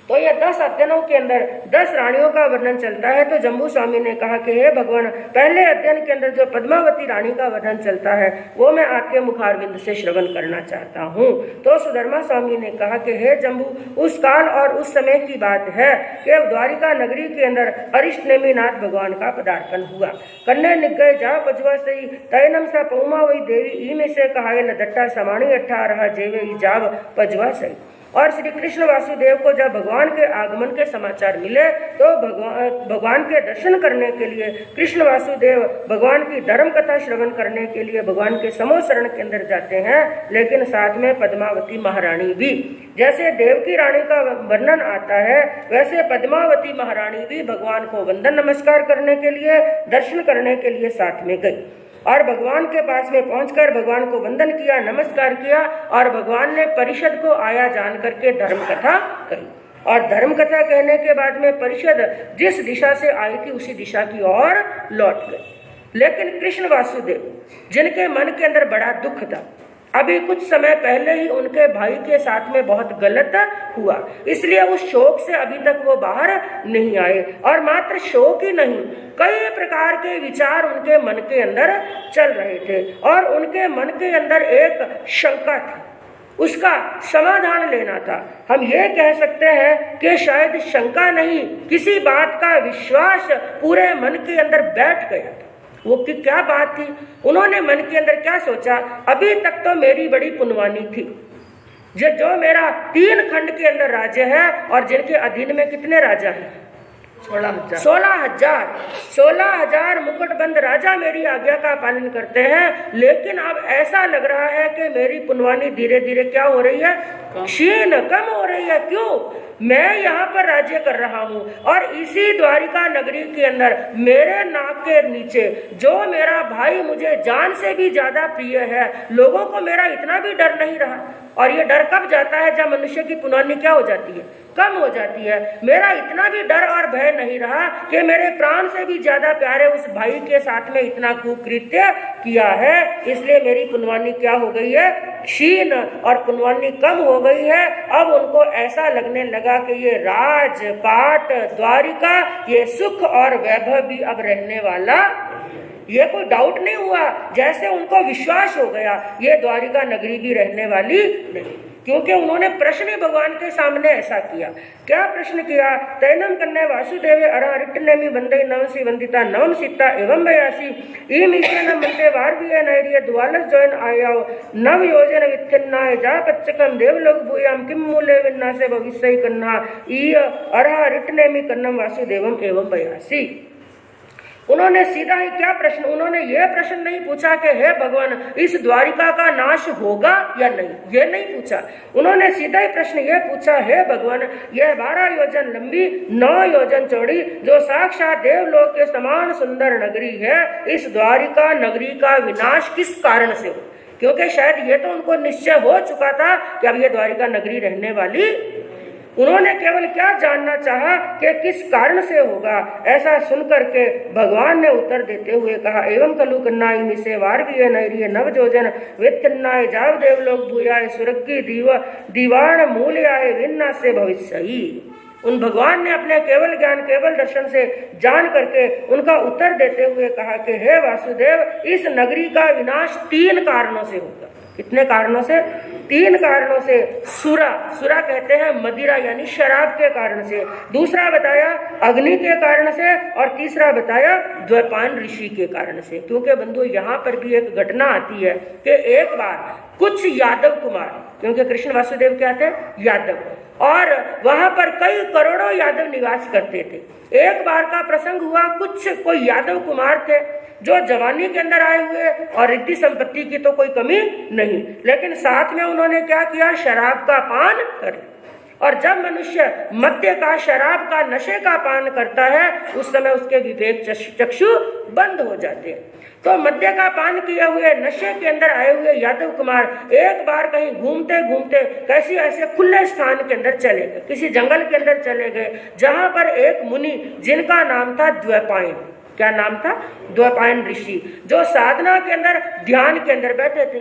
A: तो ये 10 अध्ययनों के अंदर 10 रानियों का वर्णन चलता है। तो जम्बू स्वामी ने कहा कि हे भगवान, पहले अध्ययन के अंदर जो पद्मावती रानी का वर्णन चलता है वो मैं आपके मुखारविंद से श्रवण करना चाहता हूँ। तो सुधर्मा स्वामी ने कहा कि हे जम्बू, उस काल और उस समय की बात है कि द्वारिका नगरी के अंदर अरिष्ट नेमिनाथ भगवान का पदार्पण हुआ। कन्या निगय जा पजवा सही तैनम सा पौमा वही देवी ई में से कहा लदट्टा समाणी अट्ठा रहा जेवे जाव पजवा सही। और श्री कृष्ण वासुदेव को जब भगवान के आगमन के समाचार मिले तो भगवान के दर्शन करने के लिए कृष्ण वासुदेव भगवान की धर्म कथा श्रवण करने के लिए भगवान के समूह शरण के अंदर जाते हैं, लेकिन साथ में पद्मावती महारानी भी। जैसे देवकी रानी का वर्णन आता है, वैसे पद्मावती महारानी भी भगवान को वंदन नमस्कार करने के लिए, दर्शन करने के लिए साथ में गई और भगवान के पास में पहुंचकर भगवान को वंदन किया, नमस्कार किया और भगवान ने परिषद को आया जान करके धर्म कथा कही। और धर्म कथा कहने के बाद में परिषद जिस दिशा से आई थी उसी दिशा की ओर लौट गई। लेकिन कृष्ण वासुदेव जिनके मन के अंदर बड़ा दुख था, अभी कुछ समय पहले ही उनके भाई के साथ में बहुत गलत हुआ, इसलिए उस शोक से अभी तक वो बाहर नहीं आए। और मात्र शोक ही नहीं, कई प्रकार के विचार उनके मन के अंदर चल रहे थे और उनके मन के अंदर एक शंका थी, उसका समाधान लेना था। हम ये कह सकते हैं कि शायद शंका नहीं, किसी बात का विश्वास पूरे मन के अंदर बैठ गया था। वो कि क्या बात थी? उन्होंने मन के अंदर क्या सोचा, अभी तक तो मेरी बड़ी पुनवानी थी, जो मेरा 3 खंड के अंदर राज्य है और जिनके अधीन में कितने राजा हैं? 16,000 मुकुटबंद राजा मेरी आज्ञा का पालन करते हैं। लेकिन अब ऐसा लग रहा है कि मेरी पुनवानी धीरे धीरे क्या हो रही है? क्षीण, कम हो रही है। क्यों? मैं यहाँ पर राज्य कर रहा हूँ और इसी द्वारिका नगरी के अंदर मेरे नाक के नीचे जो मेरा भाई मुझे जान से भी ज्यादा प्रिय है, लोगों को मेरा इतना भी डर नहीं रहा। और ये डर कब जाता है? जब मनुष्य की पुनवानी क्या हो जाती है? कम हो जाती है। मेरा इतना भी डर और भय नहीं रहा कि मेरे प्राण से भी ज्यादा प्यारे उस भाई के साथ में इतना कुकृत्य किया है, इसलिए मेरी पुनवानी क्या हो गई है? क्षीण, और पुनवानी कम हो गई है। अब उनको ऐसा लगने लगा कि ये राजपाट द्वारिका, ये सुख और वैभव भी अब रहने वाला, ये कोई डाउट नहीं हुआ। जैसे उनको विश्वास हो गया ये द्वारिका नगरी भी रहने वाली नहीं, क्योंकि उन्होंने प्रश्न ही भगवान के सामने ऐसा किया। क्या प्रश्न किया? तैनम कन्या वासुदेव अरारिटनेमि वंदे नवसी वंदिता नवम सीता एवं वयासी ईम ईश्वन मनते वार्वीय नैर्य द्वालस जैन आयाओ नव योजन वित्थिन्नाय जा पच्चकम देवलोक भूयाम किम मूले विन्ना से भविष्य कन्हा ई अरारिटनेमि कन्नम वासुदेवम एवं वयासी। उन्होंने सीधा ही क्या प्रश्न, उन्होंने ये प्रश्न नहीं पूछा कि हे भगवान इस द्वारिका का नाश होगा या नहीं, ये नहीं पूछा। उन्होंने सीधा ही प्रश्न ये पूछा, हे भगवान यह 12 योजन लंबी 9 योजन चौड़ी जो साक्षात देवलोक के समान सुंदर नगरी है, इस द्वारिका नगरी का विनाश किस कारण से हो? क्योंकि शायद ये तो उनको निश्चय हो चुका था कि अब ये द्वारिका नगरी रहने वाली। उन्होंने केवल क्या जानना चाहा कि किस कारण से होगा। ऐसा सुनकर के भगवान ने उत्तर देते हुए कहा, एवं कलु कन्नाई मिसे वार्वीय नैर्य नवजोजन वित्तन्नाय जाव देवलोक भूयाय सुरग्गी दीवाण मूल्याय विन्ना से भविष्यई। उन भगवान ने अपने केवल ज्ञान केवल दर्शन से जान करके उनका उत्तर देते हुए कहा कि हे वासुदेव इस नगरी का विनाश 3 कारणों से होगा। कितने कारणों से? 3 कारणों से। सुरा कहते हैं मदिरा यानी शराब के कारण से, दूसरा बताया अग्नि के कारण से, और तीसरा बताया द्वैपायन ऋषि के कारण से। क्योंकि बंधु यहाँ पर भी एक घटना आती है कि एक बार कुछ यादव कुमार, क्योंकि कृष्ण वासुदेव क्या थे? यादव, और वहां पर कई करोड़ों यादव निवास करते थे। एक बार का प्रसंग हुआ, कोई यादव कुमार थे जो जवानी के अंदर आए हुए और रिद्धि संपत्ति की तो कोई कमी नहीं, लेकिन साथ में उन्होंने क्या किया? शराब का पान कर। और जब मनुष्य मद्य का, शराब का, नशे का पान करता है उस समय उसके विवेक चक्षु बंद हो जाते हैं। तो मद्य का पान किए हुए नशे के अंदर आए हुए यादव कुमार एक बार कहीं घूमते घूमते कैसी ऐसे खुले स्थान के अंदर चले गए, किसी जंगल के अंदर चले गए, जहां पर एक मुनि जिनका नाम था द्वैपायन। क्या नाम था? द्वैपायन ऋषि, जो साधना के अंदर, ध्यान के अंदर बैठे थे।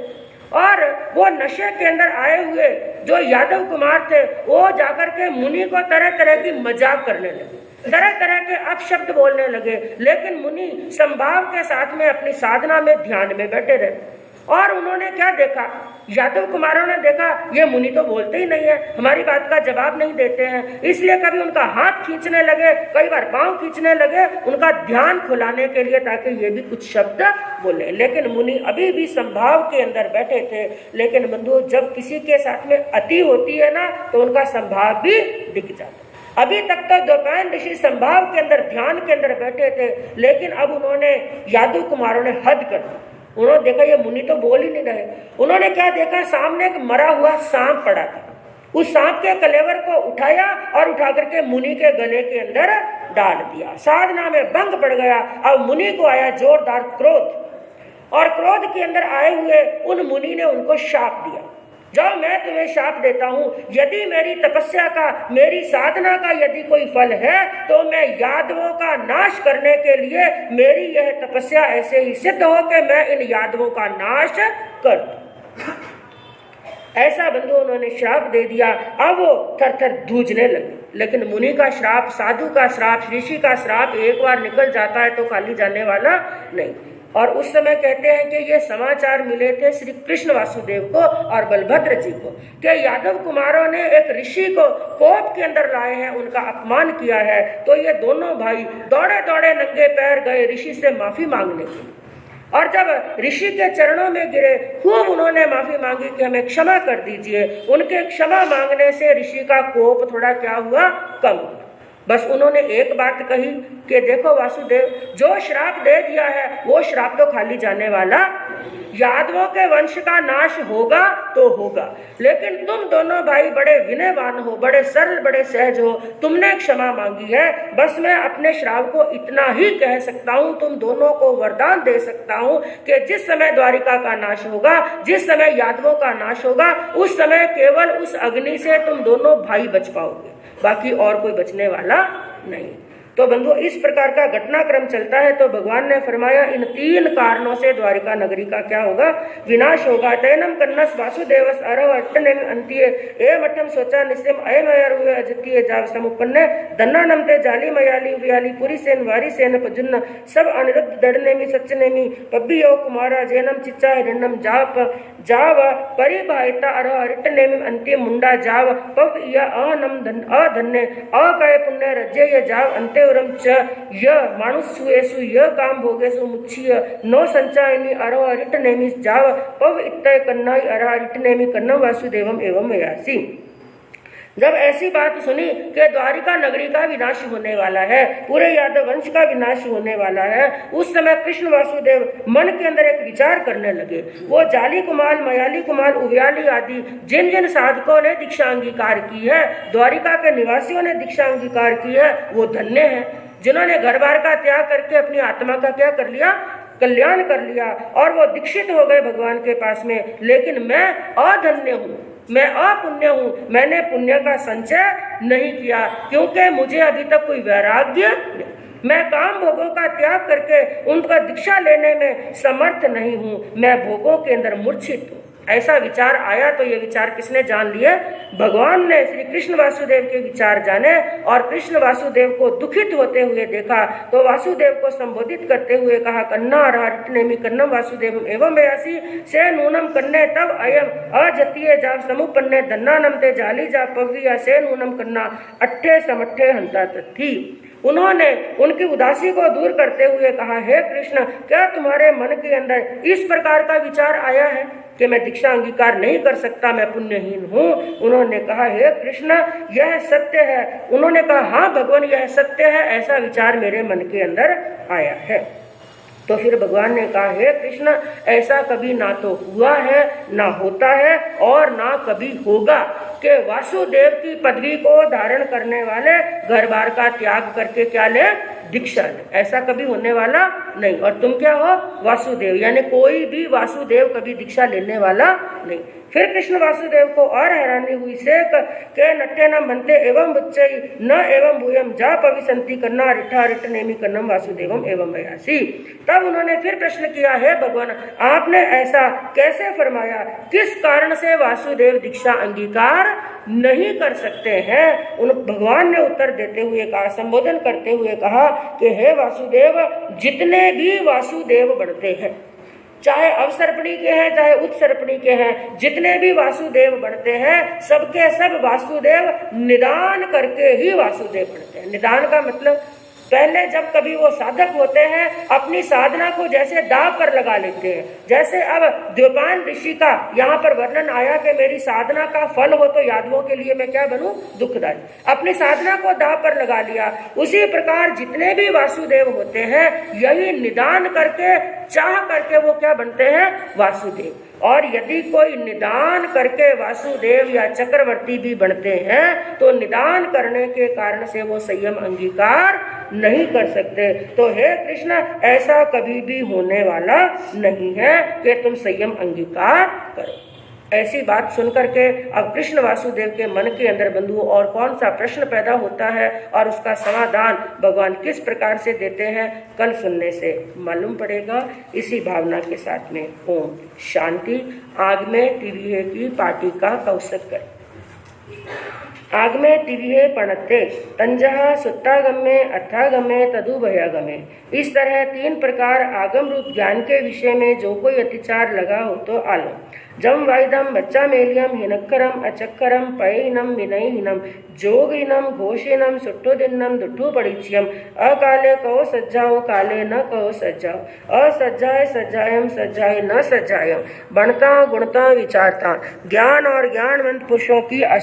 A: और वो नशे के अंदर आए हुए जो यादव कुमार थे वो जाकर के मुनि को तरह तरह की मजाक करने लगे, तरह तरह के अपशब्द बोलने लगे। लेकिन मुनि संभाव के साथ में अपनी साधना में, ध्यान में बैठे रहे। और उन्होंने क्या देखा? यादव कुमारों ने देखा ये मुनि तो बोलते ही नहीं है, हमारी बात का जवाब नहीं देते हैं, इसलिए कभी उनका हाथ खींचने लगे, कई बार पांव खींचने लगे उनका ध्यान खुलाने के लिए, ताकि ये भी कुछ शब्द बोले। लेकिन मुनि अभी भी संभाव के अंदर बैठे थे। लेकिन बंधु जब किसी के साथ में अति होती है ना तो उनका संभाव भी दिख जाता। अभी तक तो द्वैपायन ऋषि संभाव के अंदर, ध्यान के अंदर बैठे थे, लेकिन अब उन्होंने, यादव कुमारों ने हद कर दी। उन्होंने देखा ये मुनि तो बोल ही नहीं रहे। उन्होंने क्या देखा? सामने एक मरा हुआ सांप पड़ा था। उस सांप के कलेवर को उठाया और उठा करके मुनि के गले के अंदर डाल दिया। साधना में भंग पड़ गया। अब मुनि को आया जोरदार क्रोध, और क्रोध के अंदर आए हुए उन मुनि ने उनको शाप दिया जाओ मैं तुम्हें शाप देता हूं, यदि मेरी तपस्या का, मेरी साधना का यदि कोई फल है तो मैं यादवों का नाश करने के लिए मेरी यह तपस्या ऐसे ही सिद्ध हो कि मैं इन यादवों का नाश कर दूं। ऐसा बंधु उन्होंने श्राप दे दिया। अब वो थर थर धूजने लगे। लेकिन मुनि का श्राप, साधु का श्राप, ऋषि का श्राप एक बार निकल जाता है तो खाली जाने वाला नहीं। और उस समय कहते हैं कि ये समाचार मिले थे श्री कृष्ण वासुदेव को और बलभद्र जी को कि यादव कुमारों ने एक ऋषि को कोप के अंदर लाए हैं, उनका अपमान किया है। तो ये दोनों भाई दौड़े दौड़े नंगे पैर गए ऋषि से माफी मांगने के लिए। और जब ऋषि के चरणों में गिरे, खूब उन्होंने माफी मांगी कि हमें क्षमा कर दीजिए। उनके क्षमा मांगने से ऋषि का कोप थोड़ा क्या हुआ, कम। बस उन्होंने एक बात कही कि देखो वासुदेव, जो श्राप दे दिया है वो श्राप तो खाली जाने वाला, यादवों के वंश का नाश होगा तो होगा, लेकिन तुम दोनों भाई बड़े विनयवान हो, बड़े सरल, बड़े सहज हो, तुमने क्षमा मांगी है। बस मैं अपने श्राप को इतना ही कह सकता हूँ, तुम दोनों को वरदान दे सकता हूँ कि जिस समय द्वारिका का नाश होगा, जिस समय यादवों का नाश होगा, उस समय केवल उस अग्नि से तुम दोनों भाई बच पाओगे, बाकी और कोई बचने वाला नहीं। तो बंधु इस प्रकार का घटनाक्रम चलता है। तो भगवान ने फरमाया इन 3 कारणों से द्वारिका नगरी का क्या होगा, विनाश होगा। तैनम कन्नस वासुदेवस अरव अट्टने अंत्ये ए मठम सोचा निसिम अयमयर हुए अजतीय जाव समुपन्ने दन्नानम ते जाली मयाली व्याली पुरी सेन वारी सेन पजुन्न सब अनिरुद्ध दड़ने में सच्चने में पब्बी यो कुमारा जैनम चिच्चा हिरण्यम जाव परिभायता अरह अरिटने में अंतिम मुंडा जाव पव या अनम अधन्य अकय पुण्य रज्य जाव अंत्य च य मानुषुएसु य काम भोगेसु मुच्छिय नो संचायनी अरो अरिट नेमि जाव पव इत्तय कन्नाई अरा अरिट नेमि कन्नम वासुदेवम एवं यासी। जब ऐसी बात सुनी कि द्वारिका नगरी का विनाश होने वाला है, पूरे यादव वंश का विनाश होने वाला है, उस समय कृष्ण वासुदेव मन के अंदर एक विचार करने लगे। वो जाली कुमार, मयाली कुमार, उव्याली आदि जिन जिन साधकों ने दीक्षा अंगीकार की है, द्वारिका के निवासियों ने दीक्षा अंगीकार की है, वो धन्य है जिन्होंने घर बार का त्याग करके अपनी आत्मा का क्या कर लिया, कल्याण कर लिया, और वो दीक्षित हो गए भगवान के पास में। लेकिन मैं अधन्य हूँ, मैं अपुण्य हूँ, मैंने पुण्य का संचय नहीं किया, क्योंकि मुझे अभी तक कोई वैराग्य नहीं, मैं काम भोगों का त्याग करके उनका दीक्षा लेने में समर्थ नहीं हूँ, मैं भोगों के अंदर मूर्छित हूँ। ऐसा विचार आया। तो ये विचार किसने जान लिए, भगवान ने श्री कृष्ण वासुदेव के विचार जाने और कृष्ण वासुदेव को दुखित होते हुए देखा। तो वासुदेव को संबोधित करते हुए कहा कन्ना राटनेमि कन्नम वासुदेव एवं व्यासी से नूनम कन्ने तब अयम अजतीय जाव समुपन्ने दन्नानम ते जाली जा पव्या से नूनम कन्ना अट्ठे समट्ठे हंता थी। उन्होंने उनकी उदासी को दूर करते हुए कहा, हे कृष्ण, क्या तुम्हारे मन के अंदर इस प्रकार का विचार आया है कि मैं दीक्षा अंगीकार नहीं कर सकता, मैं पुण्यहीन हूँ? उन्होंने कहा, हे कृष्ण, यह सत्य है। उन्होंने कहा, हाँ भगवान, यह सत्य है, ऐसा विचार मेरे मन के अंदर आया है। तो फिर भगवान ने कहा, हे कृष्ण, ऐसा कभी ना तो हुआ है, ना होता है और ना कभी होगा कि वासुदेव की पदवी को धारण करने वाले घर बार का त्याग करके क्या ले, दीक्षा ले। ऐसा कभी होने वाला नहीं। और तुम क्या हो, वासुदेव, यानी कोई भी वासुदेव कभी दीक्षा लेने वाला नहीं। फिर कृष्ण वासुदेव को और हैरानी हुई से के नट्टे न बनते एवं बुच्चई न एवं भूयम जा पविसंति करना रिठा रिट नेमी कन्नम वासुदेवम एवं भयासी। तब उन्होंने फिर प्रश्न किया, है भगवान, आपने ऐसा कैसे फरमाया, किस कारण से वासुदेव दीक्षा अंगीकार नहीं कर सकते हैं? उन भगवान ने उत्तर देते हुए कहा, संबोधन करते हुए कहा कि हे वासुदेव, जितने भी वासुदेव बढ़ते हैं, चाहे अवसर्पणी के हैं चाहे उत्सर्पणी के हैं, जितने भी वासुदेव बढ़ते हैं, सबके सब वासुदेव निदान करके ही वासुदेव बढ़ते हैं। निदान का मतलब पहले जब कभी वो साधक होते हैं अपनी साधना को जैसे दाव पर लगा लेते हैं। जैसे अब द्योपान ऋषि का यहाँ पर वर्णन आया कि मेरी साधना का फल हो तो यादवों के लिए मैं क्या बनूं, दुखदाई। अपनी साधना को दाव पर लगा लिया। उसी प्रकार जितने भी वासुदेव होते हैं, यही निदान करके चाह करके वो क्या बनते हैं, वासुदेव। और यदि कोई निदान करके वासुदेव या चक्रवर्ती भी बनते हैं तो निदान करने के कारण से वो संयम अंगीकार नहीं कर सकते। तो हे कृष्ण, ऐसा कभी भी होने वाला नहीं है कि तुम संयम अंगीकार करो। ऐसी बात सुनकर के अब कृष्ण वासुदेव के मन के अंदर बंधु और कौन सा प्रश्न पैदा होता है और उसका समाधान भगवान किस प्रकार से देते हैं, कल सुनने से मालूम पड़ेगा। इसी भावना के साथ में ओम शांति। आग में टिविहे की पाटी का कौशक कर, आग में टिविहे पणते तंजहा सुत्तागमे अर्थागमे तदुभयागमे। इस तरह 3 प्रकार आगम रूप ज्ञान के विषय में जो कोई अतिचार लगा हो तो आलो। जम वाइदम बच्चा मेलियम हिनक्करम अचक्करम पयहीनम विनयहीनम जोगहीनम घोषहीनम सुट्टुदिन्नम दुट्टू पड़िच्यम। अकाले कहो सज्जाओ काले न कहो सज्जाओ। असज्जाए सज्जायम सज्जाए न सज्जायम। बनता गुणता विचारता। ज्ञान और ज्ञानवंत पुरुषों की